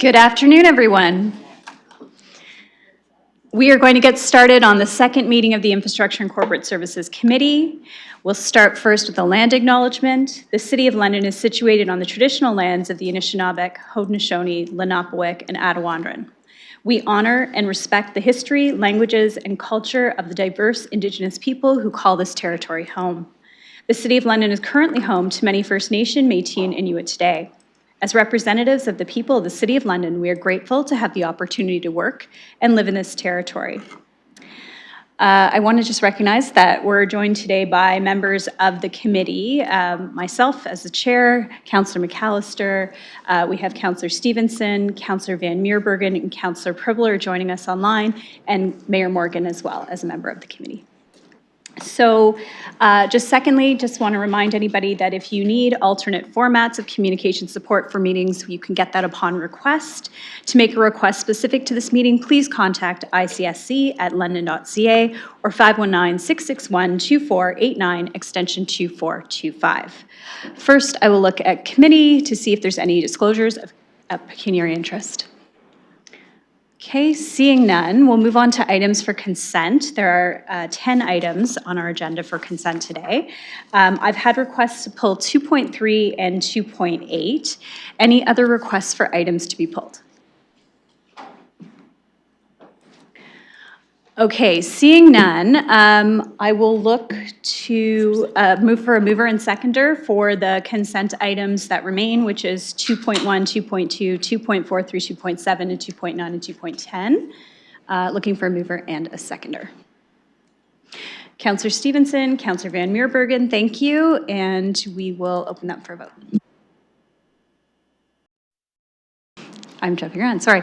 Good afternoon, everyone. We are going to get started on the second meeting of the Infrastructure and Corporate Services Committee. We'll start first with the land acknowledgement. The City of London is situated on the traditional lands of the Anishinaabeg, Haudenosaunee, Lenape, and Attawandaron. We honor and respect the history, languages, and culture of the diverse Indigenous people who call this territory home. The City of London is currently home to many First Nation, Métis, and Inuit today. As representatives of the people of the City of London, we are grateful to have the opportunity to work and live in this territory. I want to just recognize that we're joined today by members of the committee, myself as the chair, Councillor McAllister, we have Councillor Stevenson, Councillor Van Meerbergen, and Councillor Pribble joining us online, and Mayor Morgan as well as a member of the committee. So just secondly, just want to remind anybody that if you need alternate formats of communication support for meetings, you can get that upon request. To make a request specific to this meeting, please contact icsc@london.ca or 519-661-2489, extension 2425. First, I will look at committee to see if there's any disclosures of pecuniary interest. Okay, seeing none, we'll move on to items for consent. There are 10 items on our agenda for consent today. I've had requests to pull 2.3 and 2.8. Any other requests for items to be pulled? Okay, seeing none, I will look to move for a mover and seconder for the consent items that remain, which is 2.1, 2.2, 2.4 through 2.7, and 2.9 and 2.10. Looking for a mover and a seconder. Councillor Stevenson, Councillor Van Meerbergen, thank you, and we will open up for a vote. I'm jumping around, sorry.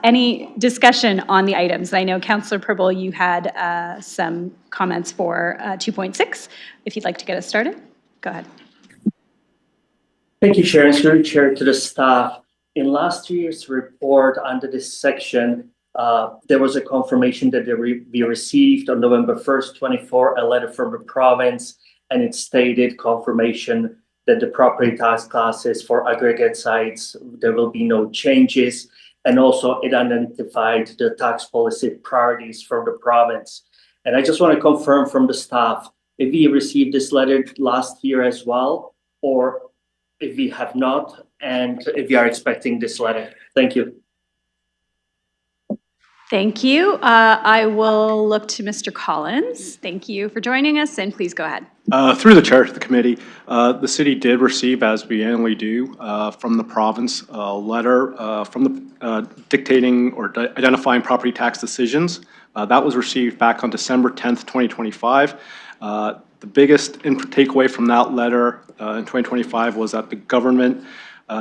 Any discussion on the items? I know, Councillor Pribble, you had some comments for 2.6. If you'd like to get us started, go ahead. Thank you, Chair. And through the Chair to the staff. In last year's report under this section, there was a confirmation that we received on November 1st, 24, a letter from the province, and it stated confirmation that the property tax classes for aggregate sites, there will be no changes. And also it identified the tax policy priorities from the province. And I just want to confirm from the staff, if we received this letter last year as well, or if we have not, and if we are expecting this letter. Thank you. Thank you. I will look to Mr. Collins. Thank you for joining us, and please go ahead. Through the chair to the committee, the city did receive, as we annually do, from the province, a letter from the dictating or identifying property tax decisions. That was received back on December 10th, 2025. The biggest takeaway from that letter in 2025 was that the government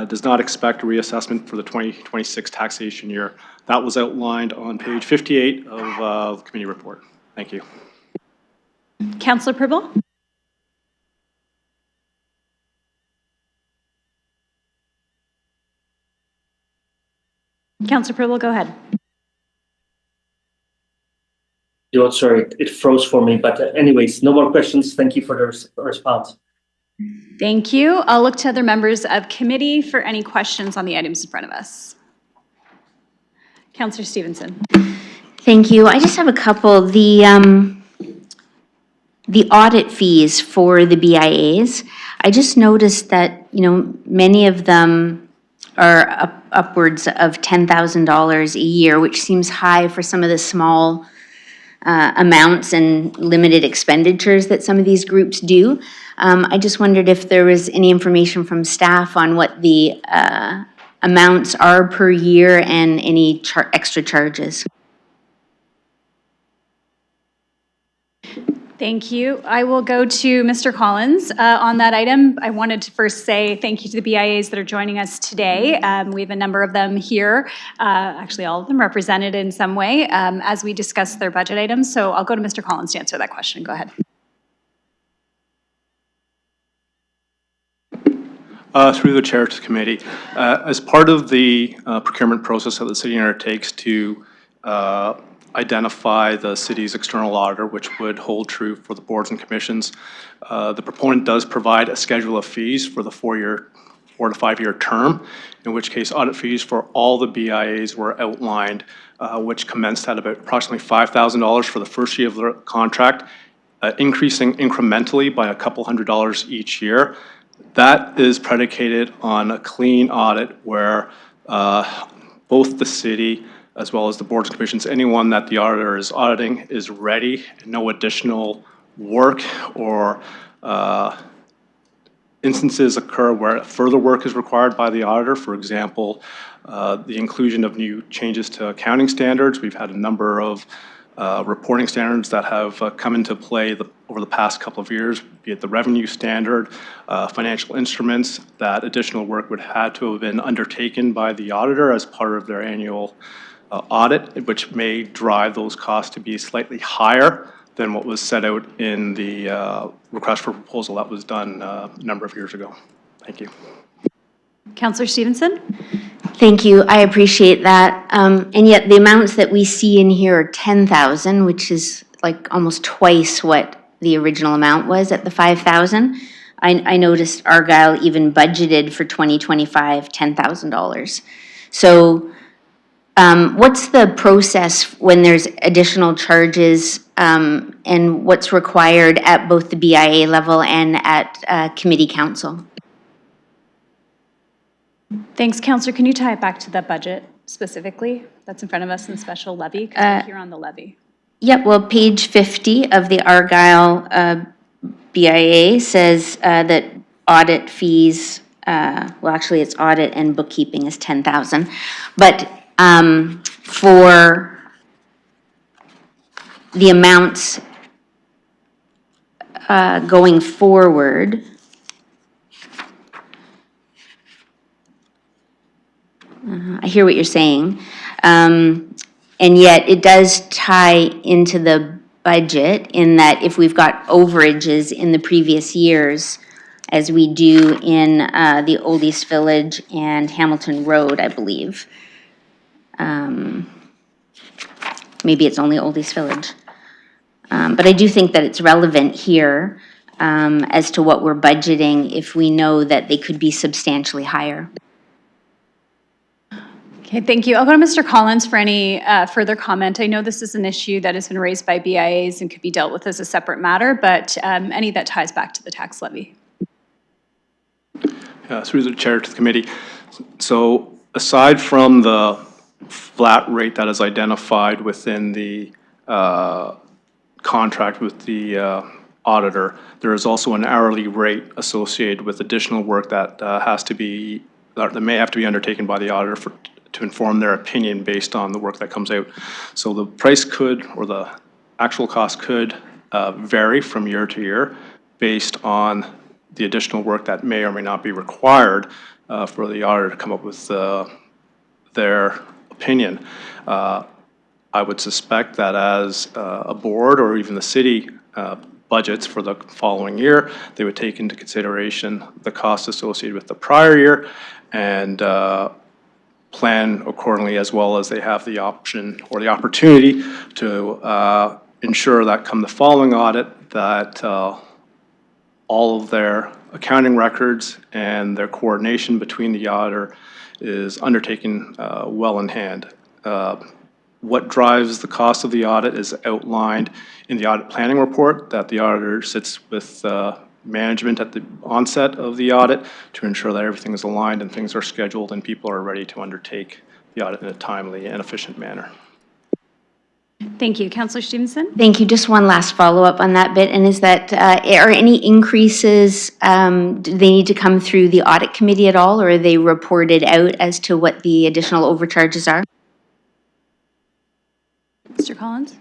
does not expect a reassessment for the 2026 taxation year. That was outlined on page 58 of the committee report. Thank you. Councillor Pribble? Councillor Pribble, go ahead. Oh, sorry, it froze for me. But anyways, no more questions. Thank you for the response. Thank you. I'll look to other members of committee for any questions on the items in front of us. Councillor Stevenson. Thank you. I just have a couple. The audit fees for the BIAs, I just noticed that, many of them are upwards of $10,000 a year, which seems high for some of the small amounts and limited expenditures that some of these groups do. I just wondered if there was any information from staff on what the amounts are per year and any extra charges. Thank you. I will go to Mr. Collins on that item. I wanted to first say thank you to the BIAs that are joining us today. We have a number of them here, actually all of them represented in some way as we discuss their budget items. So I'll go to Mr. Collins to answer that question. Go ahead. Through the chair to the committee, as part of the procurement process that the city undertakes to identify the city's external auditor, which would hold true for the boards and commissions, the proponent does provide a schedule of fees for the 4 to 5 year term, in which case audit fees for all the BIAs were outlined, which commenced at about approximately $5,000 for the first year of the contract, increasing incrementally by a couple $100 each year. That is predicated on a clean audit where both the city as well as the boards and commissions, anyone that the auditor is auditing is ready, no additional work or instances occur where further work is required by the auditor. For example, the inclusion of new changes to accounting standards. We've had a number of reporting standards that have come into play over the past couple of years, be it the revenue standard, financial instruments. That additional work would have to have been undertaken by the auditor as part of their annual audit, which may drive those costs to be slightly higher than what was set out in the request for proposal that was done a number of years ago. Thank you. Councillor Stevenson? Thank you, I appreciate that. And yet the amounts that we see in here are 10,000, which is like almost twice what the original amount was at the 5,000. I noticed Argyle even budgeted for 2025 $10,000. So what's the process when there's additional charges and what's required at both the BIA level and at committee council? Thanks, Councillor. Can you tie it back to the budget specifically that's in front of us in special levy? Because we're here on the levy. Yep, well, page 50 of the Argyle BIA says that audit fees, well, actually it's audit and bookkeeping is 10,000. But for the amounts going forward, I hear what you're saying. And yet it does tie into the budget in that if we've got overages in the previous years, as we do in the Old East Village and Hamilton Road, I believe. Maybe it's only Old East Village. But I do think that it's relevant here as to what we're budgeting if we know that they could be substantially higher. Okay, thank you. I'll go to Mr. Collins for any further comment. I know this is an issue that has been raised by BIAs and could be dealt with as a separate matter, but any that ties back to the tax levy. Through the chair to the committee. So aside from the flat rate that is identified within the contract with the auditor, there is also an hourly rate associated with additional work that that may have to be undertaken by the auditor to inform their opinion based on the work that comes out. So the price could, or the actual cost could vary from year to year based on the additional work that may or may not be required for the auditor to come up with their opinion. I would suspect that as a board or even the city budgets for the following year, they would take into consideration the costs associated with the prior year and plan accordingly, as well as they have the option or the opportunity to ensure that come the following audit that all of their accounting records and their coordination between the auditor is undertaken well in hand. What drives the cost of the audit is outlined in the audit planning report that the auditor sits with management at the onset of the audit to ensure that everything is aligned and things are scheduled and people are ready to undertake the audit in a timely and efficient manner. Thank you. Councillor Stevenson? Thank you. Just one last follow-up on that bit, and is that, are any increases, do they need to come through the audit committee at all, or are they reported out as to what the additional overcharges are? Mr. Collins?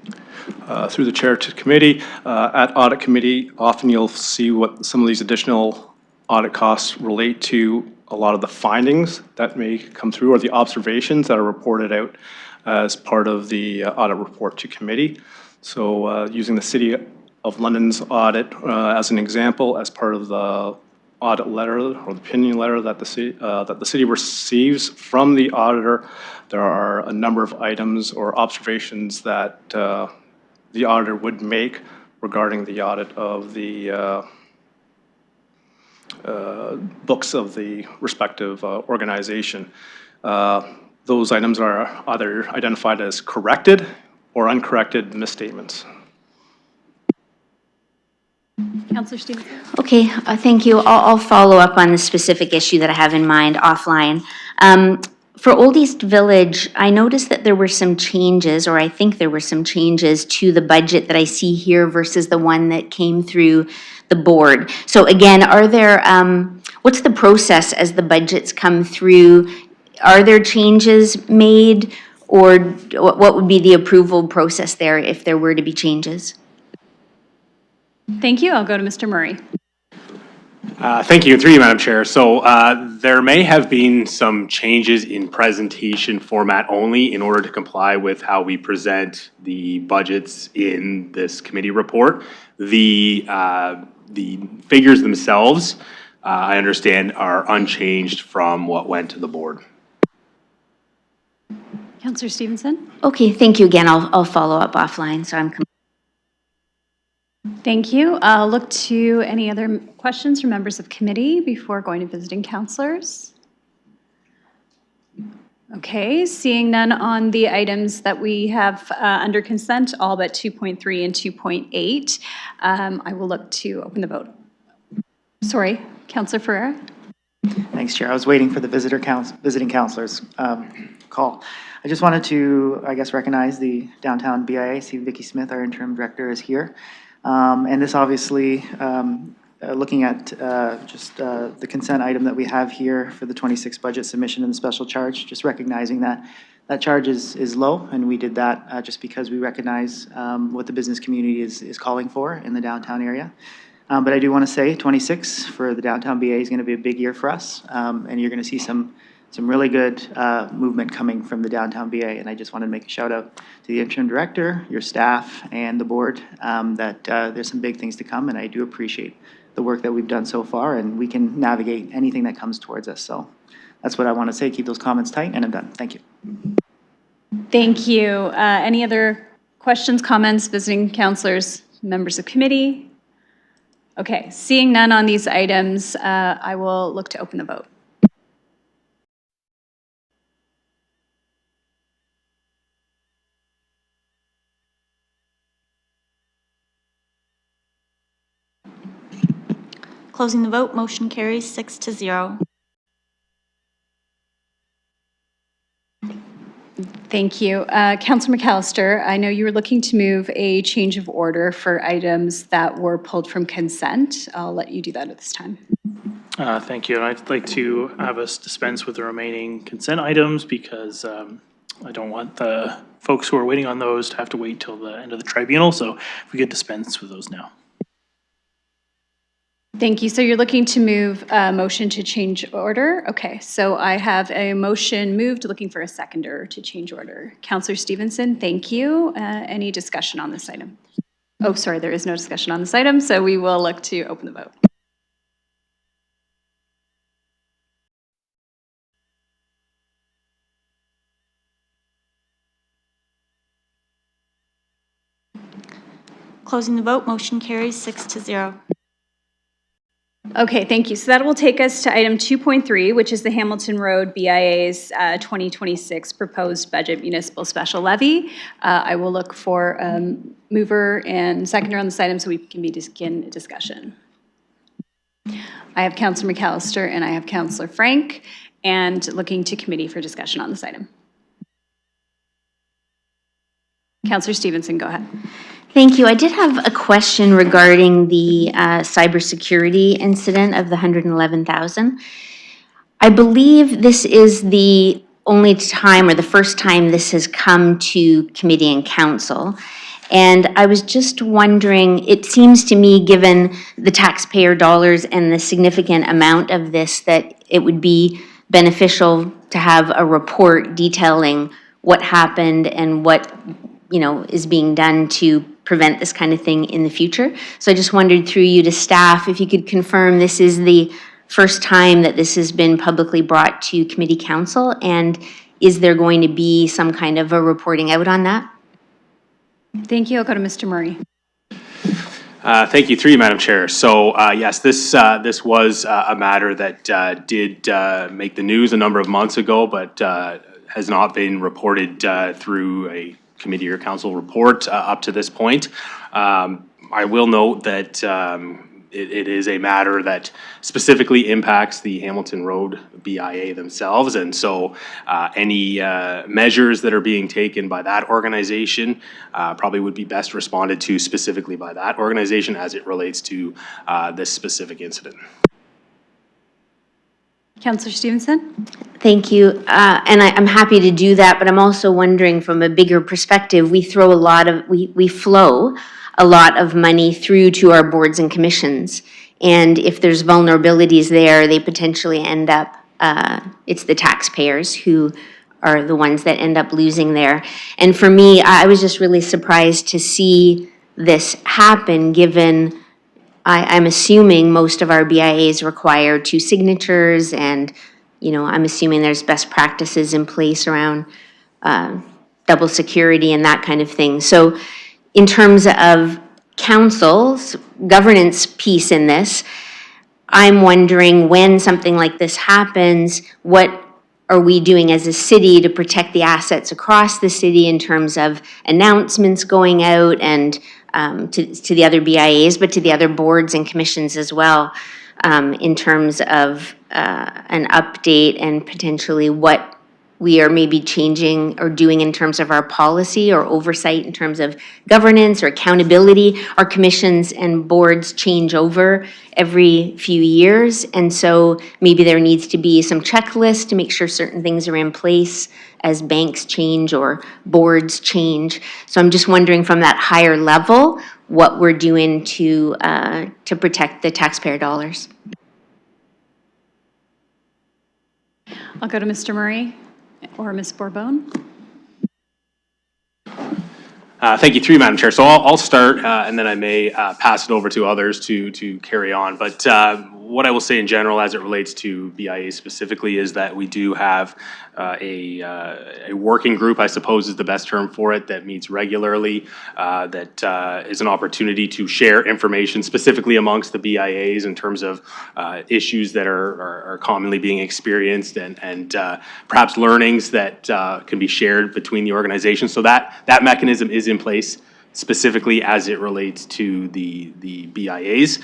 Through the chair to the committee, at audit committee, often you'll see what some of these additional audit costs relate to a lot of the findings that may come through or the observations that are reported out as part of the audit report to committee. So using the City of London's audit as an example, as part of the audit letter or the opinion letter that the city receives from the auditor, there are a number of items or observations that the auditor would make regarding the audit of the books of the respective organization. Those items are either identified as corrected or uncorrected misstatements. Counselor Stevenson? Okay, thank you. I'll follow up on the specific issue that I have in mind offline. For Old East Village, I noticed that there were some changes, or I think there were some changes to the budget that I see here versus the one that came through the board. So again, are there, what's the process as the budgets come through? Are there changes made, or what would be the approval process there if there were to be changes? Thank you. I'll go to Mr. Murray. Thank you, through you, Madam Chair. So there may have been some changes in presentation format only in order to comply with how we present the budgets in this committee report. The figures themselves, I understand, are unchanged from what went to the board. Counselor Stevenson? Okay, thank you again. I'll follow up offline, so I'm. Thank you. I'll look to any other questions from members of committee before going to visiting counselors. Okay, seeing none on the items that we have under consent, all but 2.3 and 2.8, I will look to open the vote. Sorry, Counselor Ferreira? Thanks, Chair. I was waiting for the visiting counselors call. I just wanted to, I guess, recognize the downtown BIA. See Vicki Smith, our interim director, is here. And this obviously, looking at just the consent item that we have here for the 26 budget submission and the special charge, just recognizing that that charge is low, and we did that just because we recognize what the business community is calling for in the downtown area. But I do want to say 26 for the downtown BA is going to be a big year for us, and you're going to see some really good movement coming from the downtown BA. And I just wanted to make a shout out to the interim director, your staff, and the board that there's some big things to come. And I do appreciate the work that we've done so far, and we can navigate anything that comes towards us. So that's what I want to say. Keep those comments tight, and I'm done. Thank you. Thank you. Any other questions, comments, visiting counselors, members of committee? Okay, seeing none on these items, I will look to open the vote. Closing the vote, motion carries 6-0. Thank you. Councilor McAllister, I know you were looking to move a change of order for items that were pulled from consent. I'll let you do that at this time. Thank you. And I'd like to have us dispense with the remaining consent items because I don't want the folks who are waiting on those to have to wait till the end of the tribunal. So if we could dispense with those now. Thank you. So you're looking to move a motion to change order? Okay, so I have a motion moved, looking for a seconder to change order. Councillor Stevenson, thank you. Any discussion on this item? Oh, sorry, there is no discussion on this item, so we will look to open the vote. Closing the vote, motion carries 6-0. Okay, thank you. So that will take us to item 2.3, which is the Hamilton Road BIA's 2026 proposed budget municipal special levy. I will look for mover and seconder on this item so we can begin discussion. I have Councillor McAllister and I have Councillor Frank, and looking to committee for discussion on this item. Councillor Stevenson, go ahead. Thank you. I did have a question regarding the cybersecurity incident of the $111,000. I believe this is the only time or the first time this has come to committee and council. And I was just wondering, it seems to me, given the taxpayer dollars and the significant amount of this, that it would be beneficial to have a report detailing what happened and what, you know, is being done to prevent this kind of thing in the future. So I just wondered through you to staff, if you could confirm this is the first time that this has been publicly brought to committee council, and is there going to be some kind of a reporting out on that? Thank you. I'll go to Mr. Murray. Thank you, through you, Madam Chair. So, yes, this was a matter that did make the news a number of months ago, but has not been reported through a committee or council report up to this point. I will note that it is a matter that specifically impacts the Hamilton Road BIA themselves. And so any measures that are being taken by that organization probably would be best responded to specifically by that organization as it relates to this specific incident. Councillor Stevenson? Thank you, and I'm happy to do that, but I'm also wondering from a bigger perspective, we flow a lot of money through to our boards and commissions. And if there's vulnerabilities there, they potentially end up, it's the taxpayers who are the ones that end up losing there. And for me, I was just really surprised to see this happen, given I'm assuming most of our BIAs require 2 signatures, and, you know, I'm assuming there's best practices in place around double security and that kind of thing. So in terms of council's governance piece in this, I'm wondering when something like this happens, what are we doing as a city to protect the assets across the city in terms of announcements going out and to the other BIAs, but to the other boards and commissions as well, in terms of an update and potentially what we are maybe changing or doing in terms of our policy or oversight in terms of governance or accountability. Our commissions and boards change over every few years, and so maybe there needs to be some checklist to make sure certain things are in place as banks change or boards change. So I'm just wondering from that higher level, what we're doing to protect the taxpayer dollars. I'll go to Mr. Murray or Ms. Bourbon. Thank you, through you, Madam Chair. So I'll start, and then I may pass it over to others to carry on. But what I will say in general, as it relates to BIA specifically, is that we do have a working group, I suppose is the best term for it, that meets regularly, that is an opportunity to share information specifically amongst the BIAs in terms of issues that are commonly being experienced and perhaps learnings that can be shared between the organizations. So that mechanism is in place specifically as it relates to the BIAs.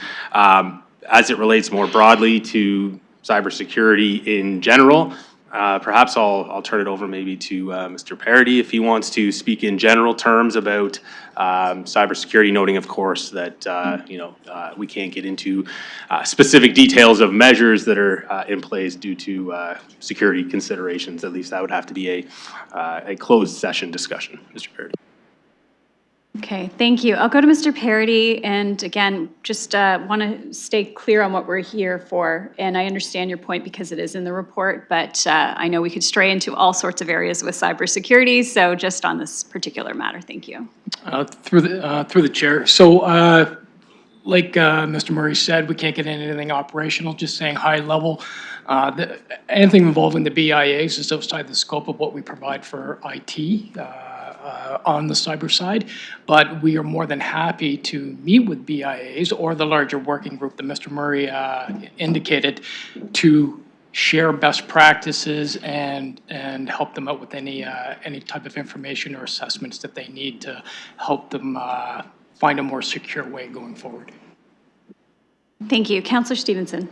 As it relates more broadly to cybersecurity in general, perhaps I'll turn it over maybe to Mr. Parody if he wants to speak in general terms about cybersecurity, noting, of course, that we can't get into specific details of measures that are in place due to security considerations. At least that would have to be a closed session discussion, Mr. Parody. Okay, thank you. I'll go to Mr. Parody, and again, just want to stay clear on what we're here for. And I understand your point because it is in the report, but I know we could stray into all sorts of areas with cybersecurity. So just on this particular matter, thank you. Through the chair. So, like Mr. Murray said, we can't get into anything operational. Just saying high level. Anything involving the BIAs is outside the scope of what we provide for IT. On the cyber side, but we are more than happy to meet with BIAs or the larger working group that Mr. Murray indicated to share best practices and help them out with any type of information or assessments that they need to help them find a more secure way going forward. Thank you. Councillor Stevenson.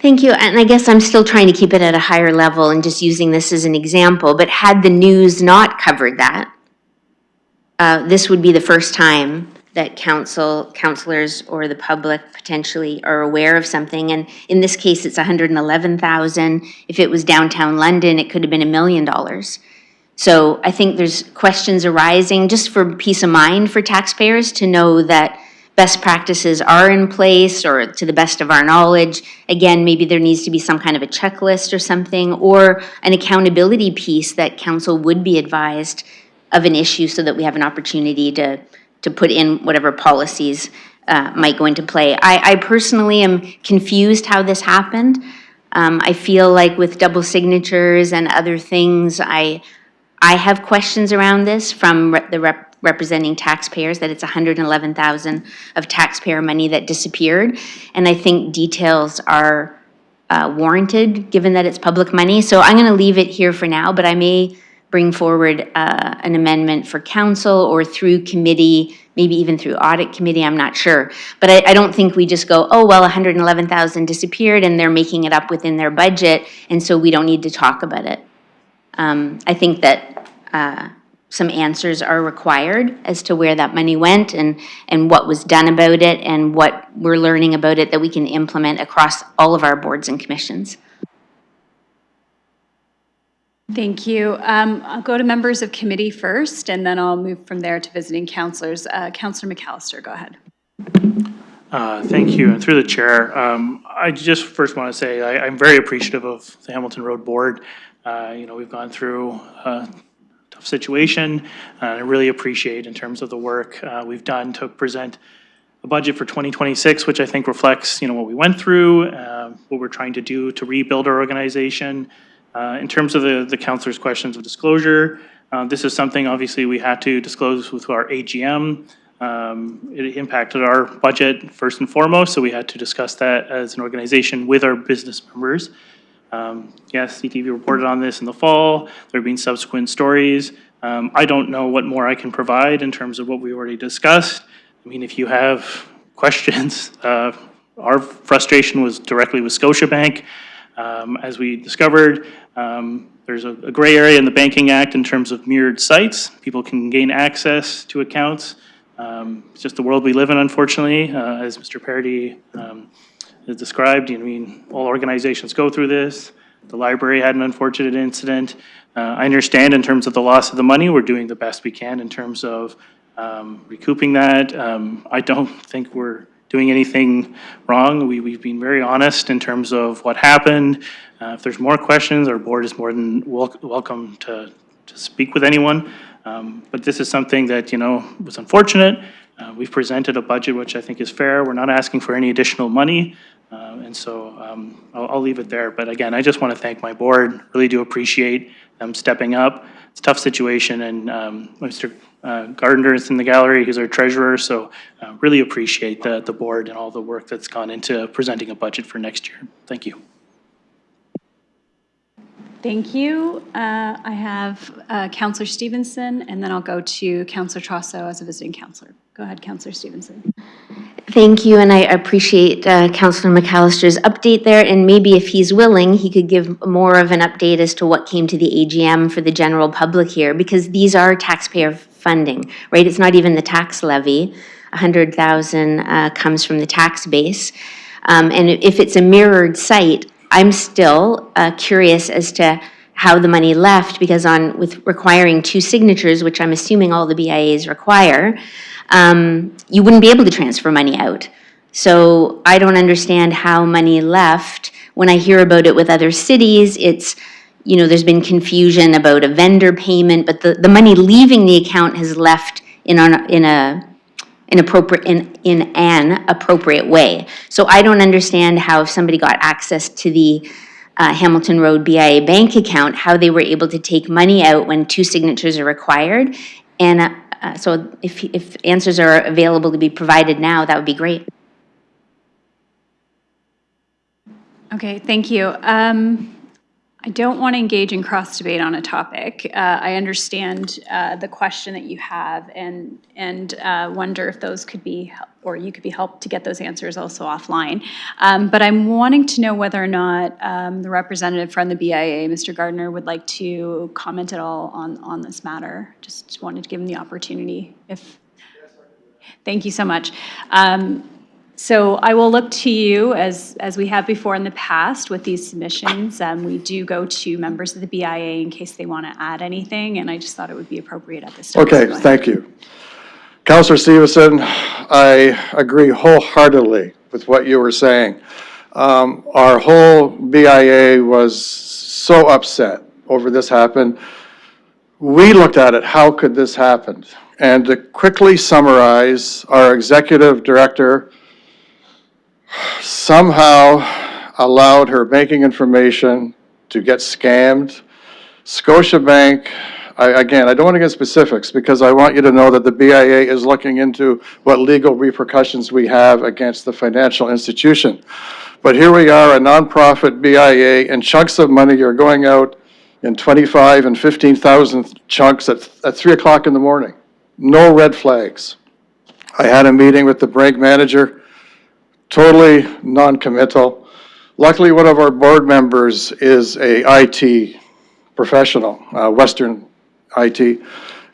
Thank you, and I guess I'm still trying to keep it at a higher level and just using this as an example, but had the news not covered that, this would be the first time that councillors or the public potentially are aware of something, and in this case, it's $111,000. If it was downtown London, it could have been $1 million. So I think there's questions arising just for peace of mind for taxpayers to know that best practices are in place, or to the best of our knowledge. Again, maybe there needs to be some kind of a checklist or something, or an accountability piece that council would be advised of an issue so that we have an opportunity to put in whatever policies might go into play. I personally am confused how this happened. I feel like with double signatures and other things, I have questions around this from representing taxpayers, that it's 111,000 of taxpayer money that disappeared. And I think details are warranted, given that it's public money. So I'm going to leave it here for now, but I may bring forward an amendment for council or through committee, maybe even through audit committee, I'm not sure. But I don't think we just go, oh, well, 111,000 disappeared and they're making it up within their budget, and so we don't need to talk about it. I think that some answers are required as to where that money went and what was done about it and what we're learning about it that we can implement across all of our boards and commissions. Thank you. I'll go to members of committee first, and then I'll move from there to visiting councilors. Councillor McAllister, go ahead. Thank you, and through the chair, I just first want to say I'm very appreciative of the Hamilton Road Board. We've gone through a tough situation, and I really appreciate in terms of the work we've done to present a budget for 2026, which I think reflects, what we went through, what we're trying to do to rebuild our organization. In terms of the councilor's questions of disclosure, this is something obviously we had to disclose with our AGM. It impacted our budget first and foremost, so we had to discuss that as an organization with our business members. Yes, CTV reported on this in the fall. There have been subsequent stories. I don't know what more I can provide in terms of what we already discussed. I mean, if you have questions, our frustration was directly with Scotiabank. As we discovered, there's a gray area in the Banking Act in terms of mirrored sites. People can gain access to accounts. It's just the world we live in, unfortunately, as Mr. Parody has described. All organizations go through this. The library had an unfortunate incident. I understand in terms of the loss of the money, we're doing the best we can in terms of recouping that. I don't think we're doing anything wrong. We've been very honest in terms of what happened. If there's more questions, our board is more than welcome to speak with anyone. But this is something that, was unfortunate. We've presented a budget which I think is fair. We're not asking for any additional money. And so I'll leave it there. But again, I just want to thank my board. Really do appreciate them stepping up. It's a tough situation, and Mr. Gardner is in the gallery. He's our treasurer, so really appreciate the board and all the work that's gone into presenting a budget for next year. Thank you. Thank you. I have Councillor Stevenson, and then I'll go to Councillor Trosso as a visiting councillor. Go ahead, Councillor Stevenson. Thank you, and I appreciate Councillor McAllister's update there, and maybe if he's willing, he could give more of an update as to what came to the AGM for the general public here, because these are taxpayer funding, right? It's not even the tax levy. 100,000 comes from the tax base. And if it's a mirrored site, I'm still curious as to how the money left, because with requiring 2 signatures, which I'm assuming all the BIAs require, you wouldn't be able to transfer money out. So I don't understand how money left. When I hear about it with other cities, it's, there's been confusion about a vendor payment, but the money leaving the account has left in an appropriate way. So I don't understand how, if somebody got access to the Hamilton Road BIA bank account, how they were able to take money out when 2 signatures are required. And so if answers are available to be provided now, that would be great. Okay, thank you. I don't want to engage in cross debate on a topic. I understand the question that you have, and wonder if those could be, or you could be helped to get those answers also offline. But I'm wanting to know whether or not the representative from the BIA, Mr. Gardner, would like to comment at all on this matter. Just wanted to give him the opportunity. Thank you so much. So I will look to you as we have before in the past with these submissions. We do go to members of the BIA in case they want to add anything, and I just thought it would be appropriate at this time. Okay, thank you. Councillor Stevenson, I agree wholeheartedly with what you were saying. Our whole BIA was so upset over this happened. We looked at it, how could this happen? And to quickly summarize, our executive director somehow allowed her banking information to get scammed. Scotiabank again, I don't want to get specifics because I want you to know that the BIA is looking into what legal repercussions we have against the financial institution. But here we are, a nonprofit BIA, and chunks of money are going out in 25 and 15,000 chunks at 3 o'clock in the morning. No red flags. I had a meeting with the bank manager, totally non-committal. Luckily, one of our board members is a IT professional, Western IT,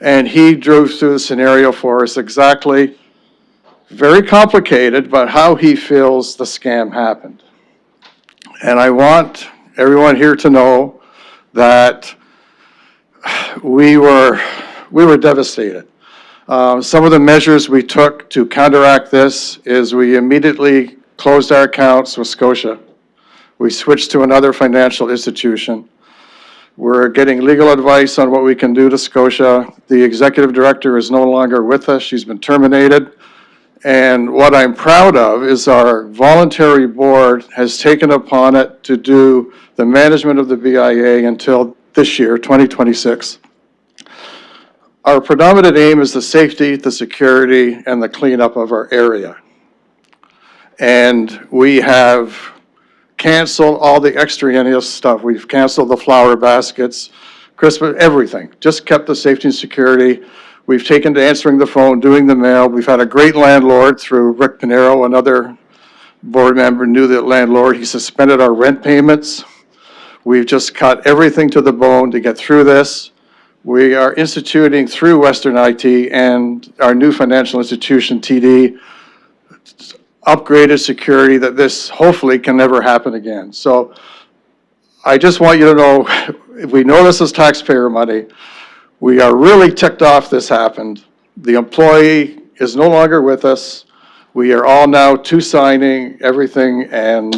and he drove through the scenario for us exactly, very complicated, but how he feels the scam happened. And I want everyone here to know that we were devastated. Some of the measures we took to counteract this is we immediately closed our accounts with Scotia. We switched to another financial institution. We're getting legal advice on what we can do to Scotia. The executive director is no longer with us. She's been terminated. And what I'm proud of is our voluntary board has taken upon it to do the management of the BIA until this year, 2026. Our predominant aim is the safety, the security, and the cleanup of our area. And we have canceled all the extraneous stuff. We've canceled the flower baskets, Christmas, everything. Just kept the safety and security. We've taken to answering the phone, doing the mail. We've had a great landlord through Rick Pinero, another board member knew the landlord. He suspended our rent payments. We've just cut everything to the bone to get through this. We are instituting through Western IT and our new financial institution, TD, upgraded security that this hopefully can never happen again. So I just want you to know, if we know this is taxpayer money, we are really ticked off this happened. The employee is no longer with us. We are all now signing everything, and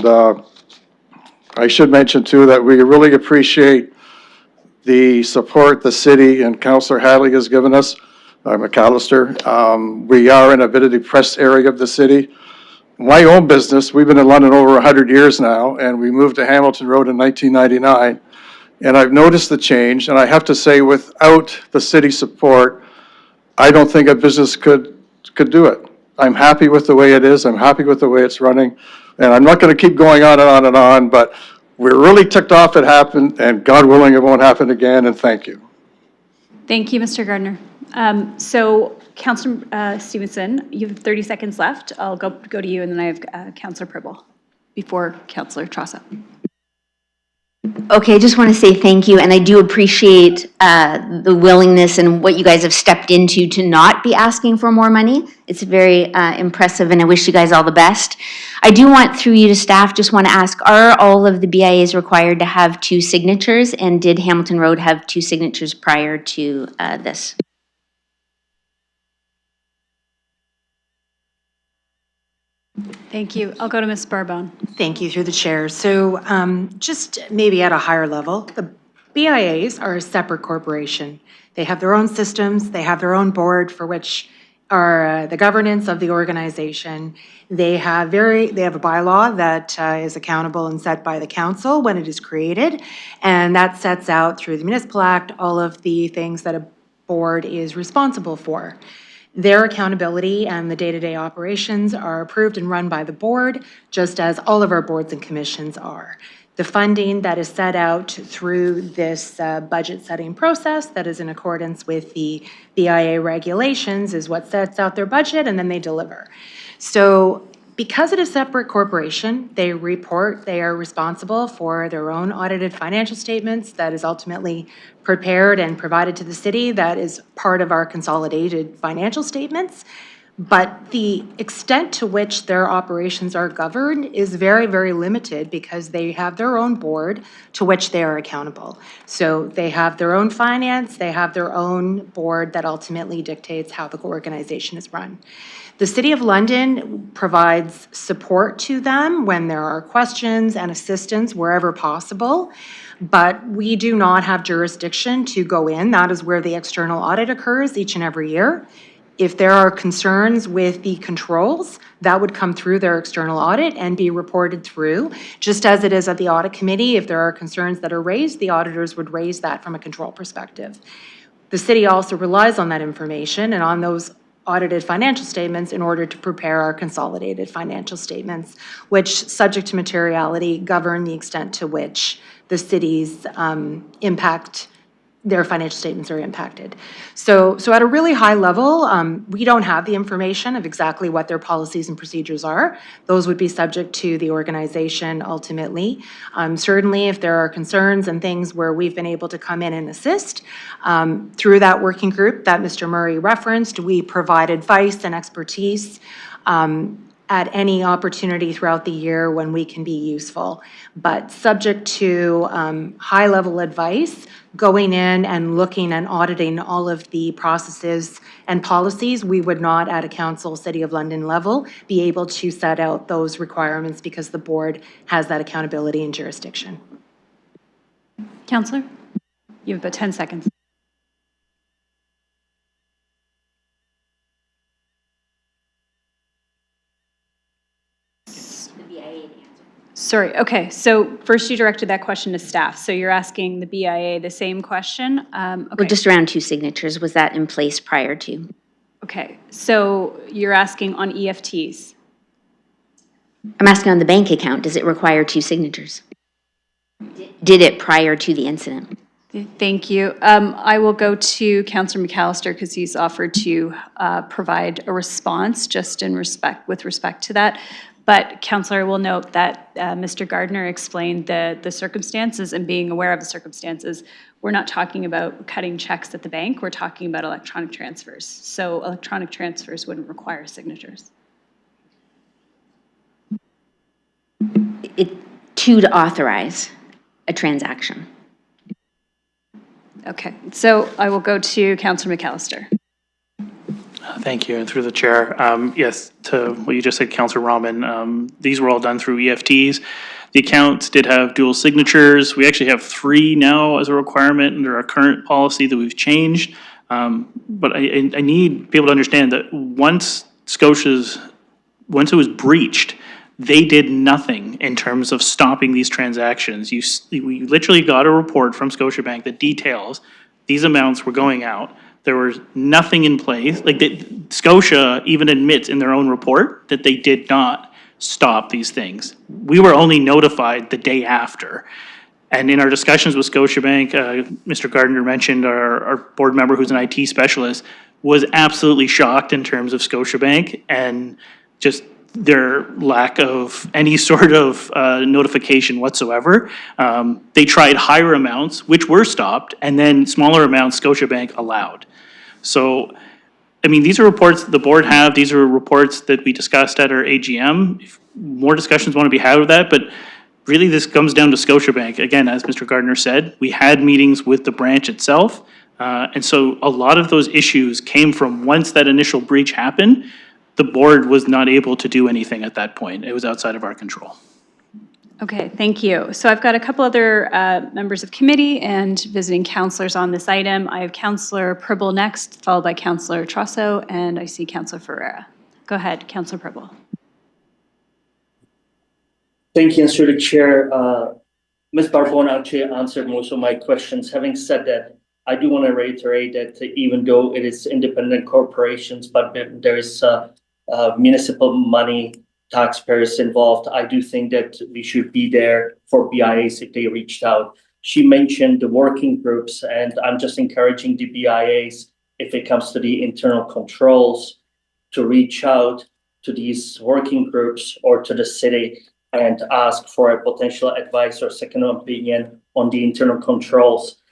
I should mention too that we really appreciate the support the city and Councillor Hadley has given us, McAllister. We are in a bit of depressed area of the city. My own business, we've been in London over 100 years now, and we moved to Hamilton Road in 1999. And I've noticed the change, and I have to say, without the city support, I don't think a business could do it. I'm happy with the way it is. I'm happy with the way it's running. And I'm not going to keep going on and on and on, but we're really ticked off it happened, and God willing, it won't happen again, and thank you. Thank you, Mr. Gardner. So Councillor Stevenson, you have 30 seconds left. I'll go to you, and then I have Councillor Purble before Councillor Trasa. Okay, I just want to say thank you, and I do appreciate the willingness and what you guys have stepped into to not be asking for more money. It's very impressive, and I wish you guys all the best. I do want, through you to staff, just want to ask, are all of the BIAs required to have 2 signatures, and did Hamilton Road have 2 signatures prior to this? Thank you. I'll go to Ms. Barbone. Thank you, through the chair. So just maybe at a higher level, the BIAs are a separate corporation. They have their own systems, they have their own board for which are the governance of the organization. They have a bylaw that is accountable and set by the council when it is created, and that sets out through the Municipal Act all of the things that a board is responsible for. Their accountability and the day-to-day operations are approved and run by the board, just as all of our boards and commissions are. The funding that is set out through this budget setting process that is in accordance with the BIA regulations is what sets out their budget, and then they deliver. So because it is a separate corporation, they are responsible for their own audited financial statements that is ultimately prepared and provided to the city. That is part of our consolidated financial statements. But the extent to which their operations are governed is very, very limited because they have their own board to which they are accountable. So they have their own finance, they have their own board that ultimately dictates how the organization is run. The City of London provides support to them when there are questions and assistance wherever possible, but we do not have jurisdiction to go in. That is where the external audit occurs each and every year. If there are concerns with the controls, that would come through their external audit and be reported through. Just as it is at the audit committee, if there are concerns that are raised, the auditors would raise that from a control perspective. The city also relies on that information and on those audited financial statements in order to prepare our consolidated financial statements, which, subject to materiality, govern the extent to which the city's their financial statements are impacted. So at a really high level, we don't have the information of exactly what their policies and procedures are. Those would be subject to the organization ultimately. Certainly, if there are concerns and things where we've been able to come in and assist, through that working group that Mr. Murray referenced, we provide advice and expertise at any opportunity throughout the year when we can be useful. But subject to high-level advice, going in and looking and auditing all of the processes and policies, we would not, at a council, City of London level, be able to set out those requirements because the board has that accountability and jurisdiction. Councillor, you have about 10 seconds. Sorry, okay, so first you directed that question to staff, so you're asking the BIA the same question? Well, Okay, just around 2 signatures, was that in place prior to? okay, so you're asking on EFTs? I'm asking on the bank account, does it require 2 signatures? Did it prior to the incident? Thank you. I will go to Councillor McAllister because he's offered to provide a response just with respect to that. But Councillor will note that Mr. Gardner explained the circumstances, and being aware of the circumstances, we're not talking about cutting checks at the bank, we're talking about electronic transfers. So electronic transfers wouldn't require signatures. To authorize a transaction. Okay, so I will go to Councillor McAllister. Thank you, and through the chair. Yes, to what you just said, Councillor Rahman, these were all done through EFTs. The accounts did have dual signatures. We actually have 3 now as a requirement under our current policy that we've changed. But I need people to understand that once it was breached, they did nothing in terms of stopping these transactions. We literally got a report from Scotiabank that details these amounts were going out. There was nothing in place. Scotia even admits in their own report that they did not stop these things. We were only notified the day after. And in our discussions with Scotiabank, Mr. Gardner mentioned our board member who's an IT specialist was absolutely shocked in terms of Scotiabank and just their lack of any sort of notification whatsoever. They tried higher amounts, which were stopped, and then smaller amounts Scotiabank allowed. So, I mean, these are reports the board have. These are reports that we discussed at our AGM. If more discussions want to be had with that, but really this comes down to Scotiabank. Again, as Mr. Gardner said, we had meetings with the branch itself. And so a lot of those issues came from once that initial breach happened, the board was not able to do anything at that point. It was outside of our control. Okay, thank you. So I've got a couple other members of committee and visiting councillors on this item. I have Councillor Pribble next, followed by Councillor Trosso, and I see Councillor Ferreira. Go ahead, Councillor Pribble. Thank you, Mr. Chair. Ms. Barbone actually answered most of my questions. Having said that, I do want to reiterate that even though it is independent corporations, but there is municipal money, taxpayers involved, I do think that we should be there for BIAs if they reached out. She mentioned the working groups, and I'm just encouraging the BIAs, if it comes to the internal controls, to reach out to these working groups or to the city and ask for a potential advice or second opinion on the internal controls.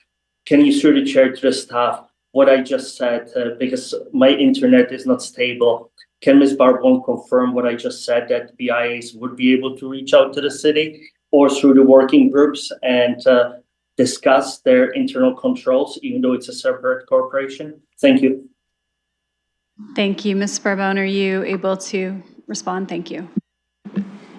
Can you through the chair to the staff what I just said, because my internet is not stable. Can Ms. Barbone confirm what I just said, that BIAs would be able to reach out to the city or through the working groups and discuss their internal controls, even though it's a separate corporation? Thank you. Thank you. Ms. Barbone, are you able to respond? Thank you.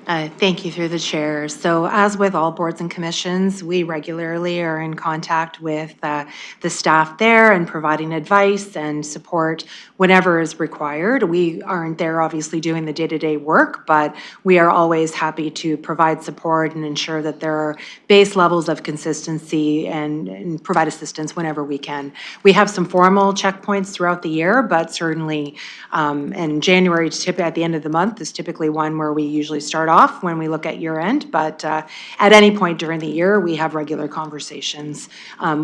Thank you through the chair. So as with all boards and commissions, we regularly are in contact with the staff there and providing advice and support whenever is required. We aren't there obviously doing the day-to-day work, but we are always happy to provide support and ensure that there are base levels of consistency and provide assistance whenever we can. We have some formal checkpoints throughout the year, but certainly in January, at the end of the month, is typically one where we usually start off when we look at year end, but at any point during the year, we have regular conversations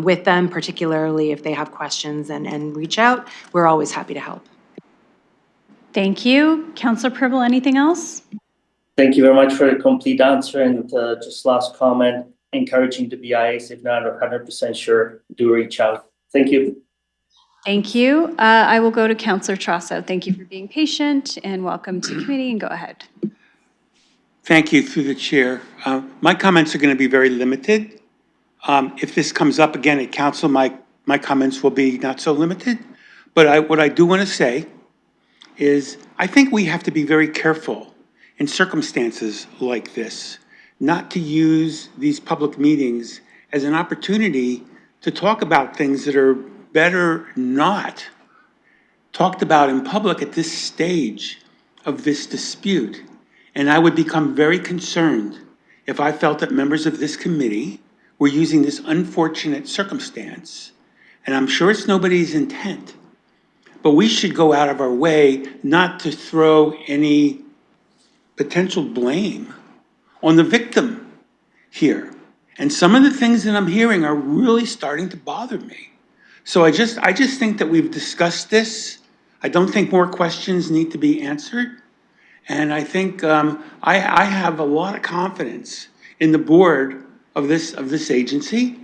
with them, particularly if they have questions and reach out. We're always happy to help. Thank you. Councillor Purple, anything else? Thank you very much for the complete answer, and just last comment, encouraging the BIAs, if not 100% sure, do reach out. Thank you. Thank you. I will go to Councillor Trosso. Thank you for being patient and welcome to committee, and go ahead. Thank you, through the chair. My comments are going to be very limited. If this comes up again at council, my comments will be not so limited. But what I do want to say is I think we have to be very careful in circumstances like this, not to use these public meetings as an opportunity to talk about things that are better not talked about in public at this stage of this dispute. And I would become very concerned if I felt that members of this committee were using this unfortunate circumstance, and I'm sure it's nobody's intent, but we should go out of our way not to throw any potential blame on the victim here. And some of the things that I'm hearing are really starting to bother me. So I just think that we've discussed this. I don't think more questions need to be answered. And I think I have a lot of confidence in the board of this agency.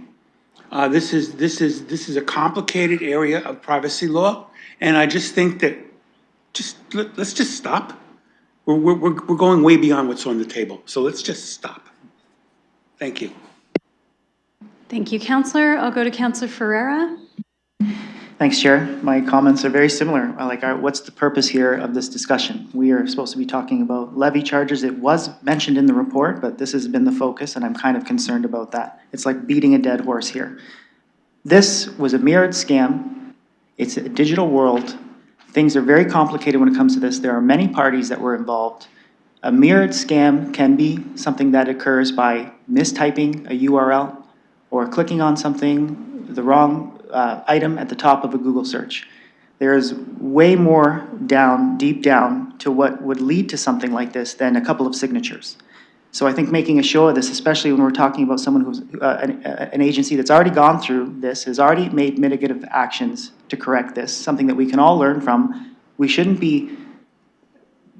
This is a complicated area of privacy law, and I just think that let's just stop. We're going way beyond what's on the table, so let's just stop. Thank you. Thank you, Councillor. I'll go to Councillor Ferreira. Thanks, Chair. My comments are very similar. What's the purpose here of this discussion? We are supposed to be talking about levy charges. It was mentioned in the report, but this has been the focus, and I'm kind of concerned about that. It's like beating a dead horse here. This was a mirrored scam. It's a digital world. Things are very complicated when it comes to this. There are many parties that were involved. A mirrored scam can be something that occurs by mistyping a URL or clicking on something, the wrong item at the top of a Google search. There's way more deep down to what would lead to something like this than a couple of signatures. So I think making a show of this, especially when we're talking about someone who's an agency that's already gone through this, has already made mitigative actions to correct this, something that we can all learn from. We shouldn't be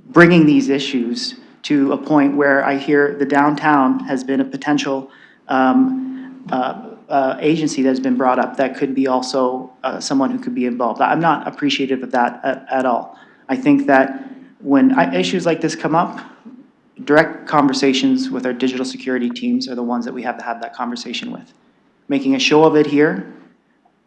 bringing these issues to a point where I hear the downtown has been a potential agency that has been brought up that could be also someone who could be involved. I'm not appreciative of that at all. I think that when issues like this come up, direct conversations with our digital security teams are the ones that we have to have that conversation with. Making a show of it here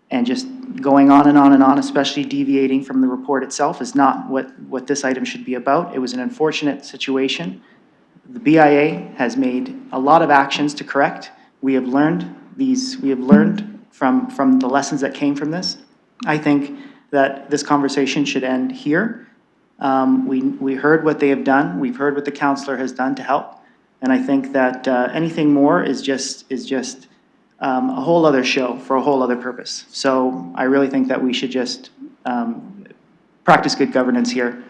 and just going on and on and on, especially deviating from the report itself, is not what this item should be about. It was an unfortunate situation. The BIA has made a lot of actions to correct. We have learned from the lessons that came from this. I think that this conversation should end here. We heard what they have done. We've heard what the councillor has done to help. And I think that anything more is just a whole other show for a whole other purpose. So I really think that we should just practice good governance here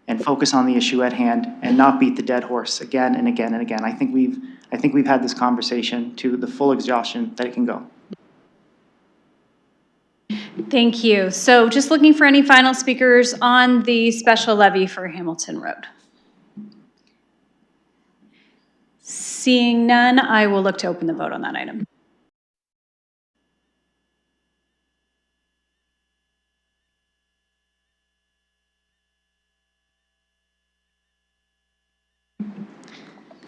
and focus on the issue at hand and not beat the dead horse again and again and again. I think we've had this conversation to the full exhaustion that it can go. Thank you. So just looking for any final speakers on the special levy for Hamilton Road. Seeing none, I will look to open the vote on that item.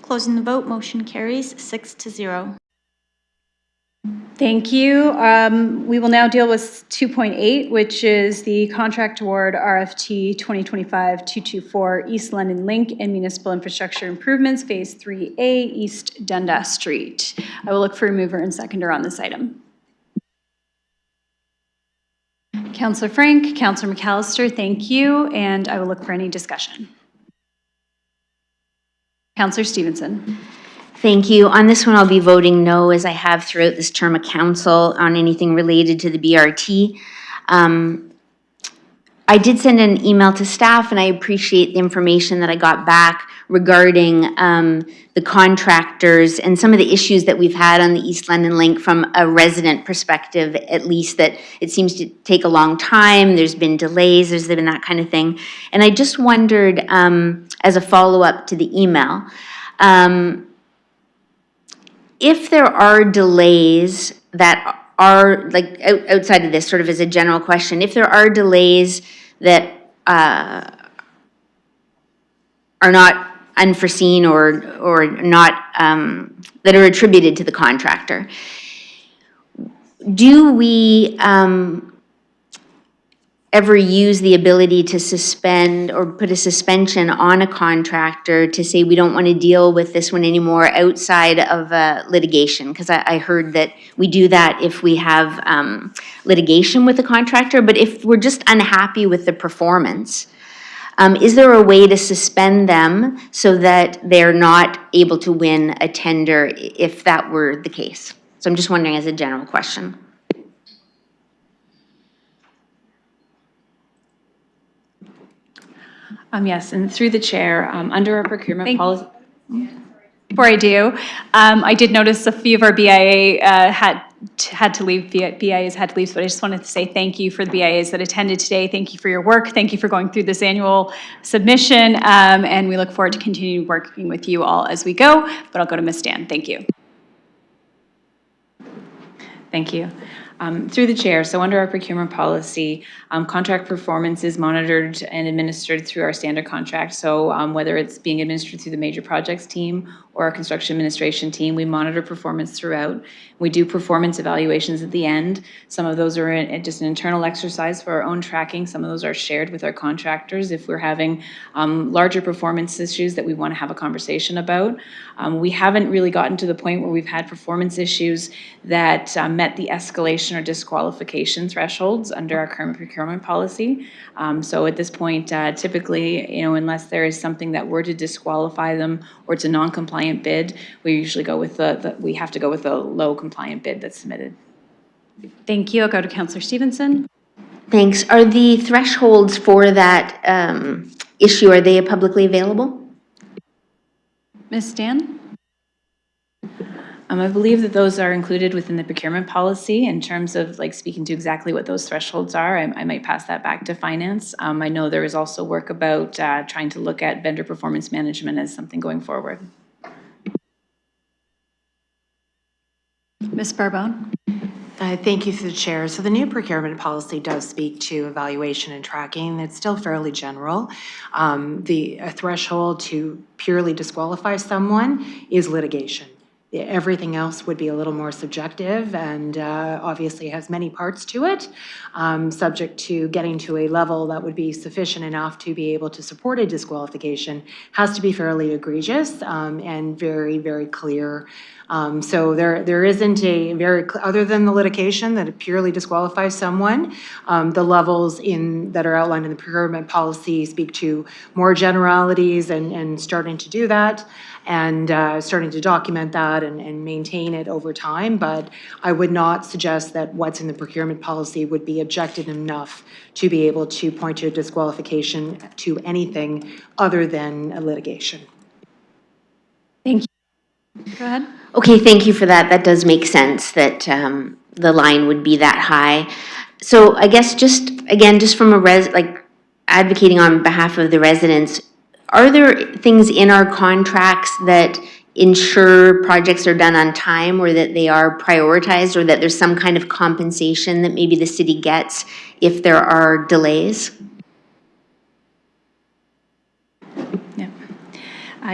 Closing the vote, motion carries 6-0. Thank you. We will now deal with 2.8, which is the contract award RFT 2025-224 East London Link and Municipal Infrastructure Improvements, Phase 3A, East Dundas Street. I will look for a mover and seconder on this item. Councillor Frank, Councillor McAllister, thank you, and I will look for any discussion. Councillor Stevenson. Thank you. On this one, I'll be voting no, as I have throughout this term of council, on anything related to the BRT. I did send an email to staff, and I appreciate the information that I got back regarding the contractors and some of the issues that we've had on the East London Link from a resident perspective, at least, that it seems to take a long time, there's been delays, there's been that kind of thing. And I just wondered, as a follow-up to the email, if there are delays that are, like, outside of this, sort of as a general question, if there are delays that are not unforeseen or not, that are attributed to the contractor, do we ever use the ability to suspend or put a suspension on a contractor to say we don't want to deal with this one anymore outside of litigation? Because I heard that we do that if we have litigation with the contractor, but if we're just unhappy with the performance, is there a way to suspend them so that they're not able to win a tender if that were the case? So I'm just wondering as a general question. Yes, and through the chair, under our procurement policy. Before I do, I did notice a few of our BIA had to leave, BIAs had to leave, so I just wanted to say thank you for the BIAs that attended today. Thank you for your work. Thank you for going through this annual submission, and we look forward to continuing working with you all as we go, but I'll go to Ms. Dan. Thank you. Thank you. Through the chair, so under our procurement policy, contract performance is monitored and administered through our standard contract. So whether it's being administered through the major projects team or our construction administration team, we monitor performance throughout. We do performance evaluations at the end. Some of those are just an internal exercise for our own tracking. Some of those are shared with our contractors if we're having larger performance issues that we want to have a conversation about. We haven't really gotten to the point where we've had performance issues that met the escalation or disqualification thresholds under our current procurement policy. So at this point, typically, unless there is something that were to disqualify them or it's a non-compliant bid, we usually go with we have to go with the low compliant bid that's submitted. Thank you. I'll go to Councillor Stevenson. Thanks. Are the thresholds for that issue, are they publicly available? Ms. Dan? I believe that those are included within the procurement policy in terms of speaking to exactly what those thresholds are. I might pass that back to finance. I know there is also work about trying to look at vendor performance management as something going forward. Ms. Barbone? Thank you through the chair. So the new procurement policy does speak to evaluation and tracking. It's still fairly general. A threshold to purely disqualify someone is litigation. Everything else would be a little more subjective and obviously has many parts to it, subject to getting to a level that would be sufficient enough to be able to support a disqualification, has to be fairly egregious and very, very clear. So there isn't a other than the litigation that purely disqualifies someone, the levels that are outlined in the procurement policy speak to more generalities and starting to do that and starting to document that and maintain it over time. But I would not suggest that what's in the procurement policy would be objective enough to be able to point to a disqualification to anything other than a litigation. Thank you. Go ahead. Okay, thank you for that. That does make sense that the line would be that high. So I guess just from a advocating on behalf of the residents, are there things in our contracts that ensure projects are done on time or that they are prioritized or that there's some kind of compensation that maybe the city gets if there are delays?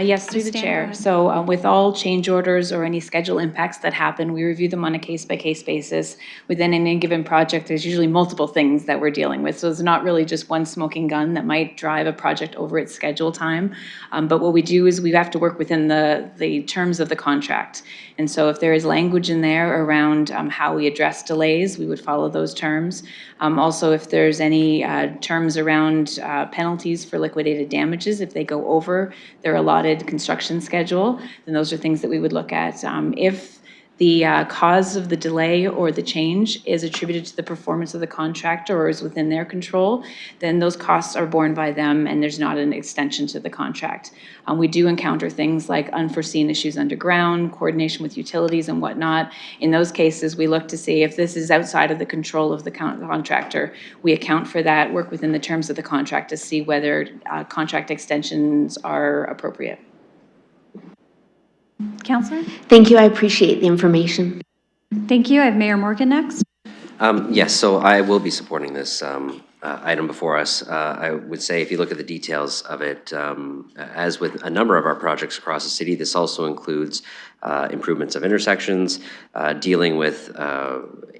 Yes, through the Stand chair. by. So with all change orders or any schedule impacts that happen, we review them on a case-by-case basis. Within any given project, there's usually multiple things that we're dealing with. So it's not really just one smoking gun that might drive a project over its schedule time. But what we do is we have to work within the terms of the contract. And so if there is language in there around how we address delays, we would follow those terms. Also, if there's any terms around penalties for liquidated damages, if they go over their allotted construction schedule, then those are things that we would look at. If the cause of the delay or the change is attributed to the performance of the contractor or is within their control, then those costs are borne by them and there's not an extension to the contract. We do encounter things like unforeseen issues underground, coordination with utilities and whatnot. In those cases, we look to see if this is outside of the control of the contractor. We account for that, work within the terms of the contract to see whether contract extensions are appropriate. Counselor? Thank you, I appreciate the information. Thank you. I have Mayor Morgan next. Yes, so I will be supporting this item before us. I would say if you look at the details of it, as with a number of our projects across the city, this also includes improvements of intersections, dealing with